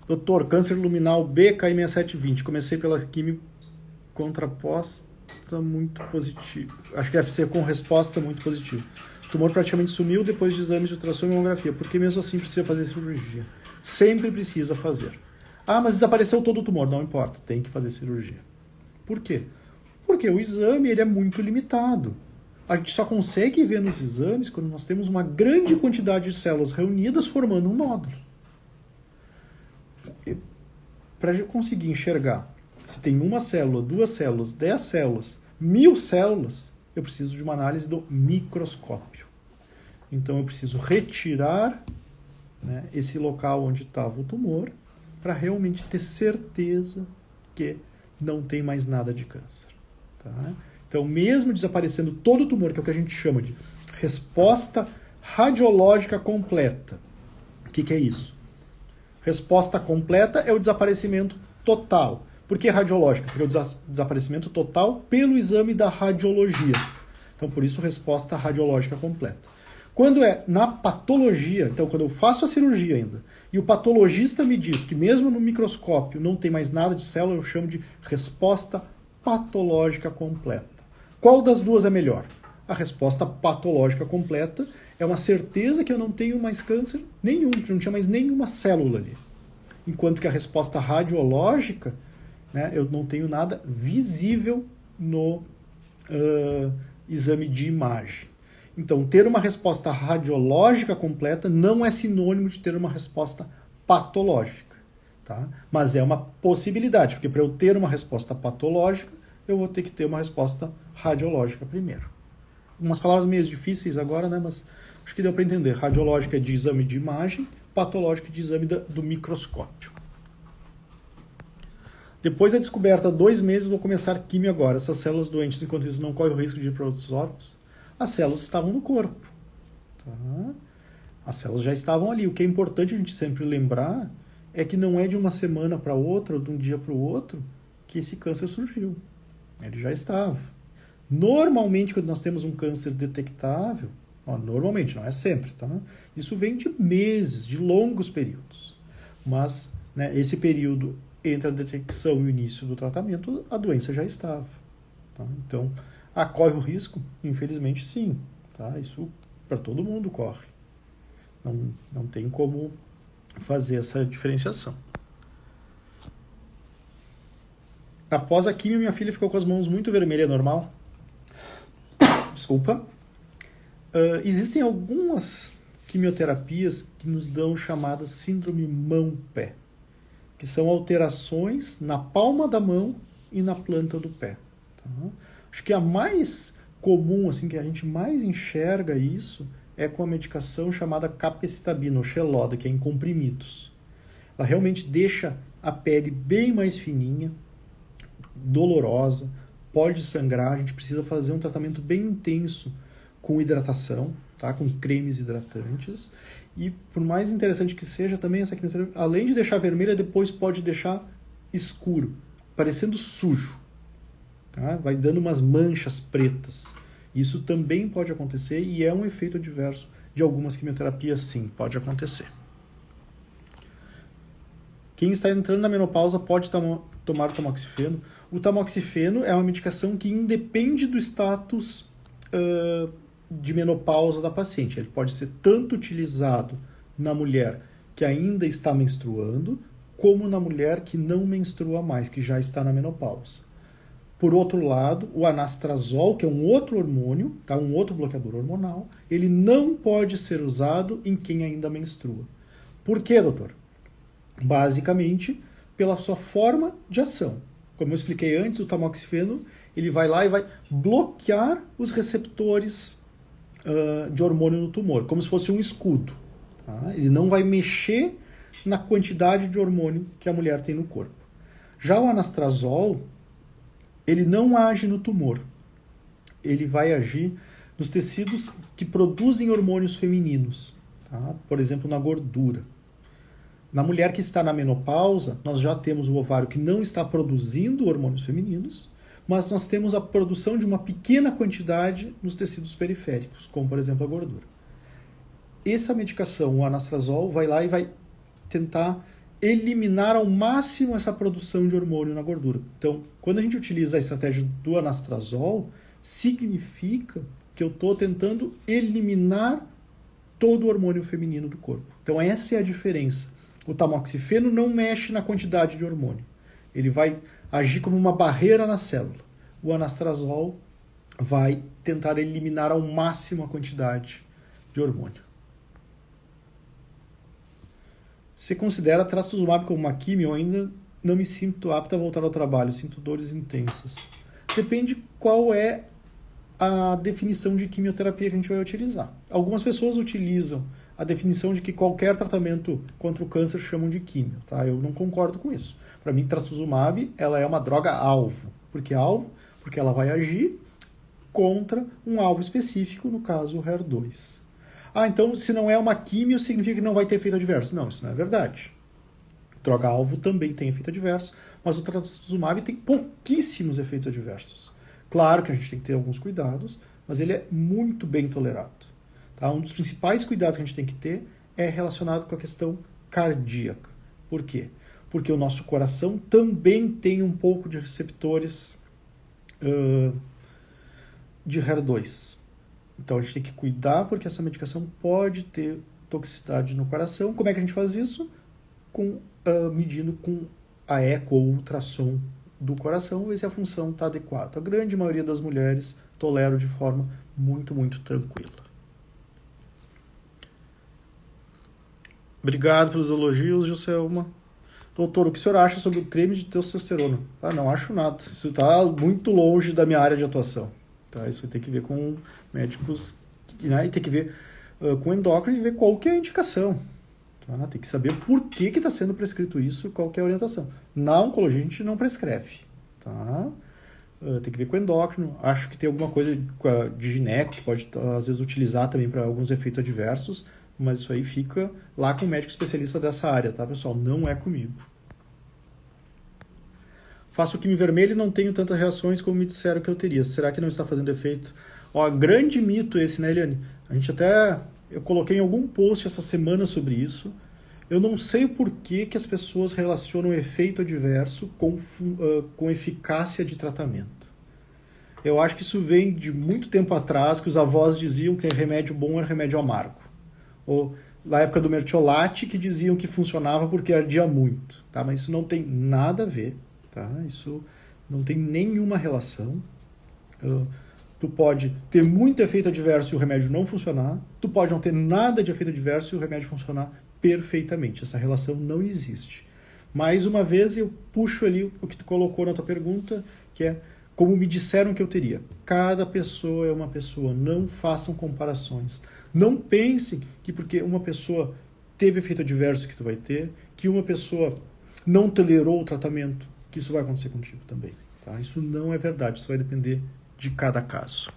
Doutor, câncer luminal BKI6720. Comecei pela quimio contraposta muito positivo. Acho que deve ser com resposta muito positiva. O tumor praticamente sumiu depois de exames de ultrassom e mamografia. Por que mesmo assim precisa fazer cirurgia? Sempre precisa fazer. Ah, mas desapareceu todo o tumor. Não importa, tem que fazer cirurgia. Por quê? Porque o exame ele é muito limitado. A gente só consegue ver nos exames quando nós temos uma grande quantidade de células reunidas formando um nódulo. Para eu conseguir enxergar se tem uma célula, 2 células, 10 células, 1000 células, eu preciso de uma análise do microscópio. Então eu preciso retirar, né, esse local onde estava o tumor para realmente ter certeza que não tem mais nada de câncer. Tá? Então, mesmo desaparecendo todo o tumor, que é o que a gente chama de resposta radiológica completa. O que é isso? Resposta completa é o desaparecimento total. Por que radiológica? Porque é o desaparecimento total pelo exame da radiologia. Então, por isso, resposta radiológica completa. Quando é na patologia, então quando eu faço a cirurgia ainda, e o patologista me diz que mesmo no microscópio não tem mais nada de célula, eu chamo de resposta patológica completa. Qual das duas é melhor? A resposta patológica completa é uma certeza que eu não tenho mais câncer nenhum, que não tinha mais nenhuma célula ali. Enquanto que a resposta radiológica, né, eu não tenho nada visível no exame de imagem. Então, ter uma resposta radiológica completa não é sinônimo de ter uma resposta patológica. Tá? Mas é uma possibilidade, porque para eu ter uma resposta patológica, eu vou ter que ter uma resposta radiológica primeiro. Umas palavras meio difíceis agora, né, mas acho que deu para entender. Radiológica é de exame de imagem, patológica é de exame do microscópio. Depois da descoberta, 2 meses, vou começar químio agora. Essas células doentes, enquanto isso, não correm o risco de ir para outros órgãos? As células estavam no corpo. Tá? As células já estavam ali. O que é importante a gente sempre lembrar é que não é de uma semana para outra, ou de um dia para o outro, que esse câncer surgiu. Ele já estava. Normalmente, quando nós temos um câncer detectável, normalmente, não é sempre, tá? Isso vem de meses, de longos períodos. Mas, né, esse período entre a detecção e o início do tratamento, a doença já estava. Tá? Então, corre o risco? Infelizmente, sim. Tá? Isso para todo mundo corre. Não tem como fazer essa diferenciação. Após a quimio, minha filha ficou com as mãos muito vermelhas, normal? Desculpa. Existem algumas quimioterapias que nos dão chamadas síndrome mão-pé, que são alterações na palma da mão e na planta do pé. Tá? Acho que a mais comum, assim, que a gente mais enxerga isso, é com a medicação chamada capecitabina, ou Xeloda, que é em comprimidos. Ela realmente deixa a pele bem mais fininha, dolorosa, pode sangrar, a gente precisa fazer um tratamento bem intenso com hidratação, tá? Com cremes hidratantes. E por mais interessante que seja, também essa quimioterapia, além de deixar vermelha, depois pode deixar escuro, parecendo sujo. Tá? Vai dando umas manchas pretas. Isso também pode acontecer e é um efeito adverso de algumas quimioterapias, sim, pode acontecer. Quem está entrando na menopausa pode tomar o tamoxifeno. O tamoxifeno é uma medicação que independe do status de menopausa da paciente. Ele pode ser tanto utilizado na mulher que ainda está menstruando, como na mulher que não menstrua mais, que já está na menopausa. Por outro lado, o anastrozol, que é um outro hormônio, tá? Um outro bloqueador hormonal, ele não pode ser usado em quem ainda menstrua. Por quê, doutor? Basicamente, pela sua forma de ação. Como eu expliquei antes, o tamoxifeno ele vai lá e vai bloquear os receptores de hormônio no tumor, como se fosse um escudo. Tá? Ele não vai mexer na quantidade de hormônio que a mulher tem no corpo. Já o anastrozol, ele não age no tumor. Ele vai agir nos tecidos que produzem hormônios femininos. Tá? Por exemplo, na gordura. Na mulher que está na menopausa, nós já temos o ovário que não está produzindo hormônios femininos, mas nós temos a produção de uma pequena quantidade nos tecidos periféricos, como por exemplo a gordura. Essa medicação, o anastrozol, vai lá e vai tentar eliminar ao máximo essa produção de hormônio na gordura. Então, quando a gente utiliza a estratégia do anastrozol, significa que eu estou tentando eliminar todo o hormônio feminino do corpo. Então, essa é a diferença. O tamoxifeno não mexe na quantidade de hormônio. Ele vai agir como uma barreira na célula. O anastrozol vai tentar eliminar ao máximo a quantidade de hormônio. Você considera trastuzumab como uma quimio? Eu ainda não me sinto apta a voltar ao trabalho, sinto dores intensas. Depende qual é a definição de quimioterapia que a gente vai utilizar. Algumas pessoas utilizam a definição de que qualquer tratamento contra o câncer chamam de químio, tá? Eu não concordo com isso. Para mim, trastuzumab, ela é uma droga-alvo. Por que alvo? Porque ela vai agir contra um alvo específico, no caso o HER2. Ah, então se não é uma químio, significa que não vai ter efeito adverso. Não, isso não é verdade. Droga-alvo também tem efeito adverso, mas o trastuzumab tem pouquíssimos efeitos adversos. Claro que a gente tem que ter alguns cuidados, mas ele é muito bem tolerado. Tá? Um dos principais cuidados que a gente tem que ter é relacionado com a questão cardíaca. Por quê? Porque o nosso coração também tem um pouco de receptores de HER2. Então a gente tem que cuidar porque essa medicação pode ter toxicidade no coração. Como é que a gente faz isso? Medindo com a eco ou ultrassom do coração, ver se a função está adequada. A grande maioria das mulheres tolera de forma muito, muito tranquila. Obrigado pelos elogios, Joselma. Doutor, o que o senhor acha sobre o creme de testosterona? Não acho nada. Isso está muito longe da minha área de atuação. Tá? Isso vai ter que ver com médicos, né? E tem que ver com endócrino e ver qual que é a indicação. Tá? Tem que saber por que está sendo prescrito isso e qual que é a orientação. Na oncologia a gente não prescreve. Tá? Tem que ver com endócrino. Acho que tem alguma coisa de gineco que pode, às vezes, utilizar também para alguns efeitos adversos, mas isso aí fica lá com o médico especialista dessa área, tá, pessoal? Não é comigo. Faço quimio vermelho e não tenho tantas reações como me disseram que eu teria. Será que não está fazendo efeito? Ó, grande mito esse, né, Eliane? Eu coloquei em algum post essa semana sobre isso. Eu não sei o porquê que as pessoas relacionam efeito adverso com eficácia de tratamento. Eu acho que isso vem de muito tempo atrás, que os avós diziam que remédio bom é remédio amargo. Ou na época do mertiolate, que diziam que funcionava porque ardia muito. Tá? Mas isso não tem nada a ver. Tá? Isso não tem nenhuma relação. Tu pode ter muito efeito adverso e o remédio não funcionar. Tu pode não ter nada de efeito adverso e o remédio funcionar perfeitamente. Essa relação não existe. Mais uma vez, eu puxo ali o que tu colocou na tua pergunta, que é como me disseram que eu teria. Cada pessoa é uma pessoa. Não façam comparações. Não pensem que porque uma pessoa teve efeito adverso que tu vai ter, que uma pessoa não tolerou o tratamento, que isso vai acontecer contigo também. Tá? Isso não é verdade. Isso vai depender de cada caso.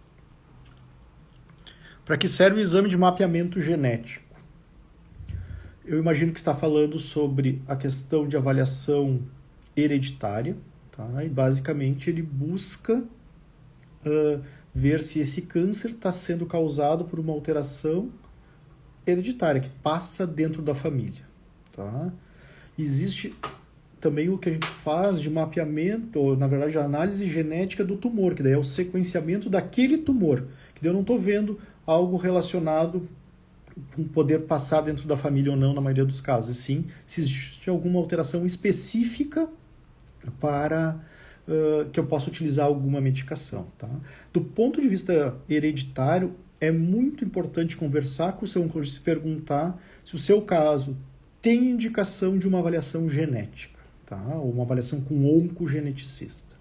Para que serve o exame de mapeamento genético? Eu imagino que está falando sobre a questão de avaliação hereditária. Tá? E basicamente ele busca ver se esse câncer está sendo causado por uma alteração hereditária, que passa dentro da família. Tá? Existe também o que a gente faz de mapeamento, ou na verdade a análise genética do tumor, que daí é o sequenciamento daquele tumor, que daí eu não estou vendo algo relacionado com poder passar dentro da família ou não, na maioria dos casos, e sim se existe alguma alteração específica para que eu possa utilizar alguma medicação. Tá? Do ponto de vista hereditário, é muito importante conversar com o seu oncologista e perguntar se o seu caso tem indicação de uma avaliação genética, tá? Ou uma avaliação com oncogeneticista.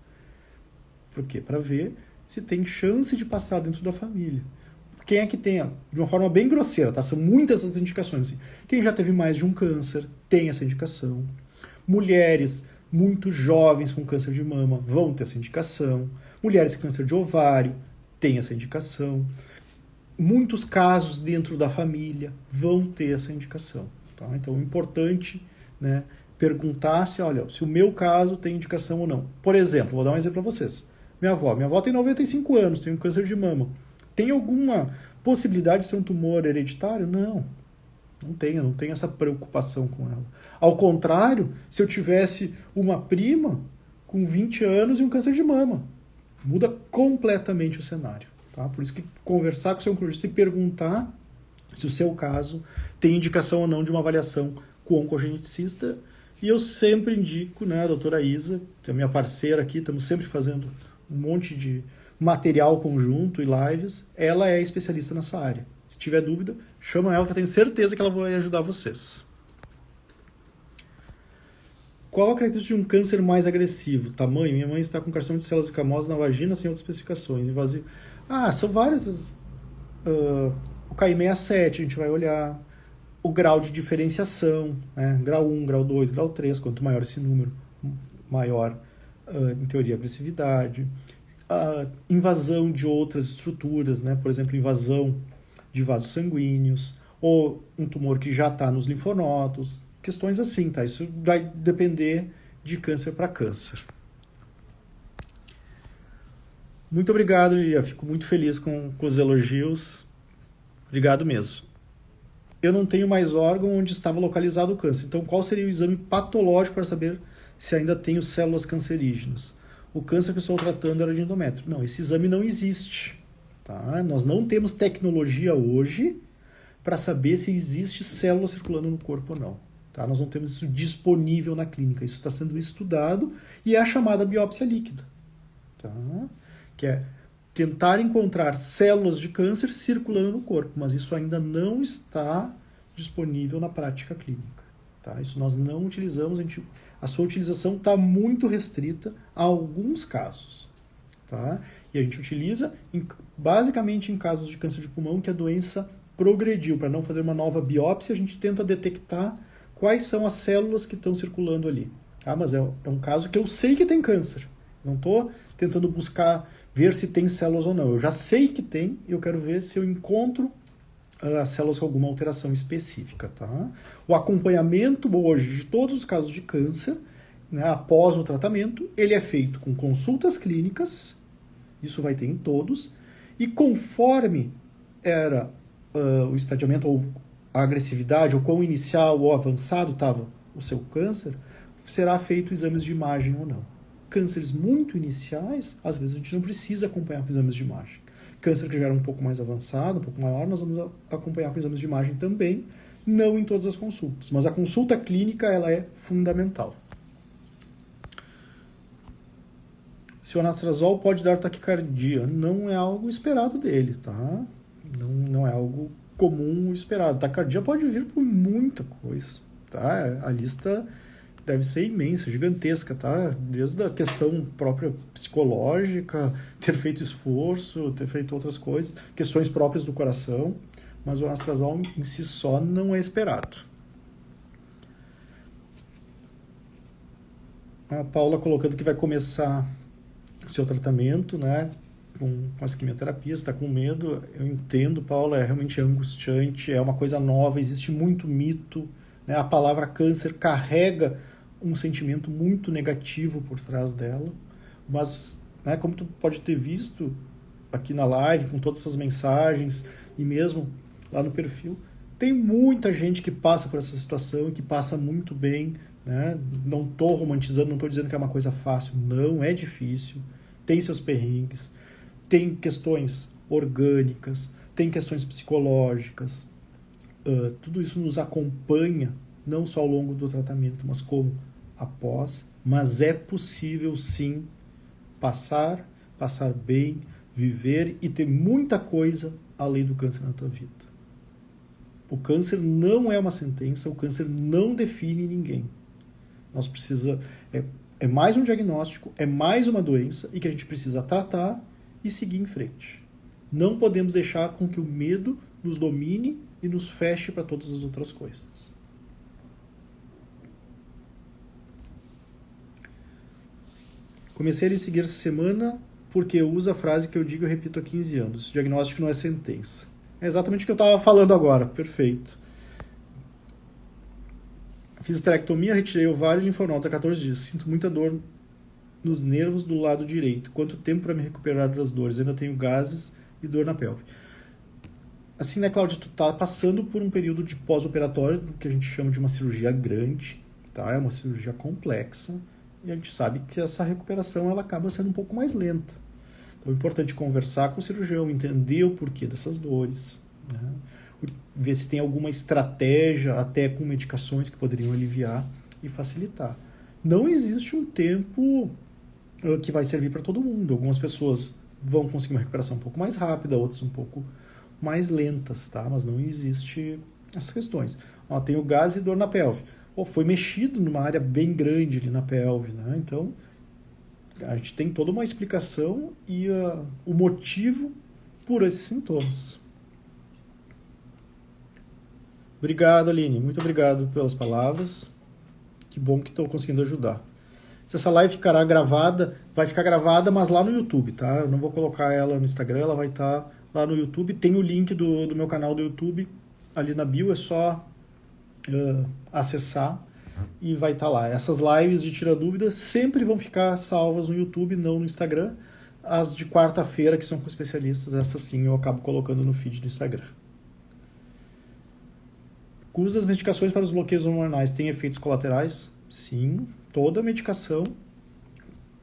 Por quê? Para ver se tem chance de passar dentro da família. Quem é que tem, de uma forma bem grosseira, tá? São muitas as indicações. Assim. Quem já teve mais de um câncer tem essa indicação. Mulheres muito jovens com câncer de mama vão ter essa indicação. Mulheres com câncer de ovário têm essa indicação. Muitos casos dentro da família vão ter essa indicação. Tá? Então é importante, né, perguntar se o meu caso tem indicação ou não. Por exemplo, vou dar um exemplo para vocês. Minha avó tem 95 anos, tem um câncer de mama. Tem alguma possibilidade de ser um tumor hereditário? Não. Não tenho essa preocupação com ela. Ao contrário, se eu tivesse uma prima com 20 anos e um câncer de mama, muda completamente o cenário. Tá? Por isso que conversar com o seu oncologista e perguntar se o seu caso tem indicação ou não de uma avaliação com oncogeneticista. E eu sempre indico, né, a doutora Isa, que é minha parceira aqui, estamos sempre fazendo um monte de material conjunto e lives, ela é especialista nessa área. Se tiver dúvida, chama ela que eu tenho certeza que ela vai ajudar vocês. Qual a característica de um câncer mais agressivo? Tamanho? Minha mãe está com carcinoma de células escamosas na vagina sem outras especificações. Invasivo. São várias. O KI67 a gente vai olhar. O grau de diferenciação, né? Grau 1, grau 2, grau 3. Quanto maior esse número, maior, em teoria, a agressividade. A invasão de outras estruturas, né? Por exemplo, invasão de vasos sanguíneos, ou um tumor que já está nos linfonodos, questões assim, tá? Isso vai depender de câncer para câncer. Muito obrigado, Lia. Fico muito feliz com os elogios. Obrigado mesmo. Eu não tenho mais órgão onde estava localizado o câncer. Então, qual seria o exame patológico para saber se ainda tenho células cancerígenas? O câncer que eu estou tratando era de endométrio. Não, esse exame não existe. Tá? Nós não temos tecnologia hoje para saber se existe célula circulando no corpo ou não. Tá? Nós não temos isso disponível na clínica. Isso está sendo estudado e é a chamada biópsia líquida. Tá? Que é tentar encontrar células de câncer circulando no corpo, mas isso ainda não está disponível na prática clínica. Tá? Isso nós não utilizamos, a sua utilização está muito restrita a alguns casos. Tá? E a gente utiliza basicamente em casos de câncer de pulmão que a doença progrediu. Para não fazer uma nova biópsia, a gente tenta detectar quais são as células que estão circulando ali. Tá? Mas é um caso que eu sei que tem câncer. Não estou tentando buscar ver se tem células ou não. Eu já sei que tem e eu quero ver se eu encontro as células com alguma alteração específica. Tá? O acompanhamento hoje de todos os casos de câncer, né, após o tratamento, ele é feito com consultas clínicas, isso vai ter em todos, e conforme era o estadiamento ou a agressividade, ou quão inicial ou avançado estava o seu câncer, será feito exames de imagem ou não. Cânceres muito iniciais, às vezes a gente não precisa acompanhar com exames de imagem. Câncer que já era um pouco mais avançado, um pouco maior, nós vamos acompanhar com exames de imagem também, não em todas as consultas. Mas a consulta clínica, ela é fundamental. Se o anastrozol pode dar taquicardia, não é algo esperado dele, tá? Não é algo comum esperado. Taquicardia pode vir por muita coisa, tá? A lista deve ser imensa, gigantesca, tá? Desde a questão própria psicológica, ter feito esforço, ter feito outras coisas, questões próprias do coração, mas o anastrozol em si só não é esperado. A Paula colocando que vai começar o seu tratamento, né, com as quimioterapias, está com medo. Eu entendo, Paula, é realmente angustiante, é uma coisa nova, existe muito mito, né? A palavra câncer carrega um sentimento muito negativo por trás dela, mas, né, como tu pode ter visto aqui na live, com todas essas mensagens, e mesmo lá no perfil, Tem muita gente que passa por essa situação e que passa muito bem, né? Não estou romantizando, não estou dizendo que é uma coisa fácil. Não, é difícil. Tem seus perrengues. Tem questões orgânicas, tem questões psicológicas. Tudo isso nos acompanha, não só ao longo do tratamento, mas como após. Mas é possível, sim, passar bem, viver e ter muita coisa além do câncer na tua vida. O câncer não é uma sentença, o câncer não define ninguém. Nós precisa é mais um diagnóstico, é mais uma doença e que a gente precisa tratar e seguir em frente. Não podemos deixar com que o medo nos domine e nos feche para todas as outras coisas. Comecei a lhe seguir essa semana porque eu uso a frase que eu digo e repito há 15 anos. Diagnóstico não é sentença. É exatamente o que eu estava falando agora. Perfeito. Fiz esterectomia, retirei ovário e linfonodos há 14 dias. Sinto muita dor nos nervos do lado direito. Quanto tempo para me recuperar das dores? Ainda tenho gases e dor na pelve. Assim, né, Cláudia, tu tá passando por um período de pós-operatório, que a gente chama de uma cirurgia grande, tá? É uma cirurgia complexa, e a gente sabe que essa recuperação ela acaba sendo um pouco mais lenta. Então é importante conversar com o cirurgião, entender o porquê dessas dores, né? Ver se tem alguma estratégia, até com medicações que poderiam aliviar e facilitar. Não existe um tempo que vai servir para todo mundo. Algumas pessoas vão conseguir uma recuperação um pouco mais rápida, outras um pouco mais lentas, tá? Mas não existe essas questões. Tem o gás e dor na pelve. Foi mexido numa área bem grande ali na pelve, né? Então, a gente tem toda uma explicação e o motivo por esses sintomas. Obrigado, Aline. Muito obrigado pelas palavras. Que bom que estou conseguindo ajudar. Se essa live ficará gravada, vai ficar gravada, mas lá no YouTube, tá? Eu não vou colocar ela no Instagram, ela vai estar lá no YouTube. Tem o link do meu canal do YouTube ali na bio, é só acessar e vai estar lá. Essas lives de Tira Dúvidas sempre vão ficar salvas no YouTube, não no Instagram. As de quarta-feira, que são com especialistas, essas sim eu acabo colocando no feed do Instagram. O uso das medicações para os bloqueios hormonais tem efeitos colaterais? Sim, toda medicação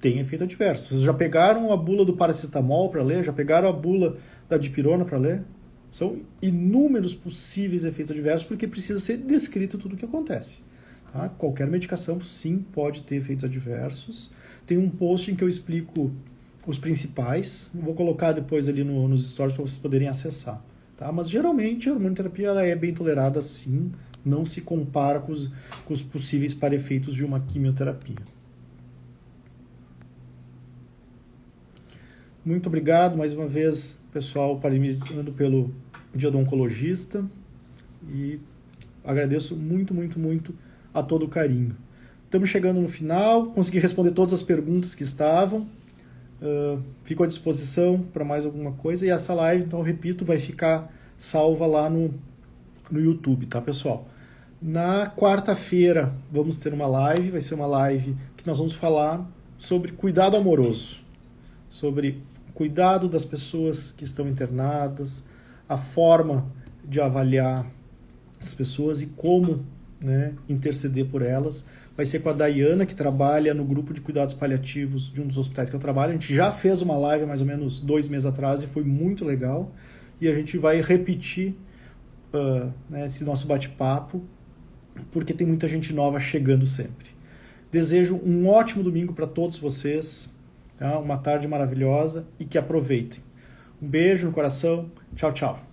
tem efeito adverso. Vocês já pegaram a bula do paracetamol para ler? Já pegaram a bula da dipirona para ler? São inúmeros possíveis efeitos adversos porque precisa ser descrito tudo o que acontece. Tá? Qualquer medicação, sim, pode ter efeitos adversos. Tem um post em que eu explico os principais. Vou colocar depois ali nos stories para vocês poderem acessar. Tá? Mas geralmente a hormonoterapia ela é bem tolerada, sim. Não se compara com os possíveis para-efeitos de uma quimioterapia. Muito obrigado mais uma vez, pessoal, parabenizando pelo Dia do Oncologista. E agradeço muito, muito, muito a todo o carinho. Estamos chegando no final, consegui responder todas as perguntas que estavam. Fico à disposição para mais alguma coisa. E essa live, então, eu repito, vai ficar salva lá no YouTube, tá, pessoal? Na quarta-feira vamos ter uma live, vai ser uma live que nós vamos falar sobre cuidado amoroso, sobre cuidado das pessoas que estão internadas, a forma de avaliar as pessoas e como, né, interceder por elas. Vai ser com a Dayana, que trabalha no grupo de cuidados paliativos de um dos hospitais que eu trabalho. A gente já fez uma live mais ou menos 2 meses atrás e foi muito legal. E a gente vai repetir né, esse nosso bate-papo, porque tem muita gente nova chegando sempre. Desejo um ótimo domingo para todos vocês, tá? Uma tarde maravilhosa e que aproveitem. Um beijo no coração. Tchau, tchau.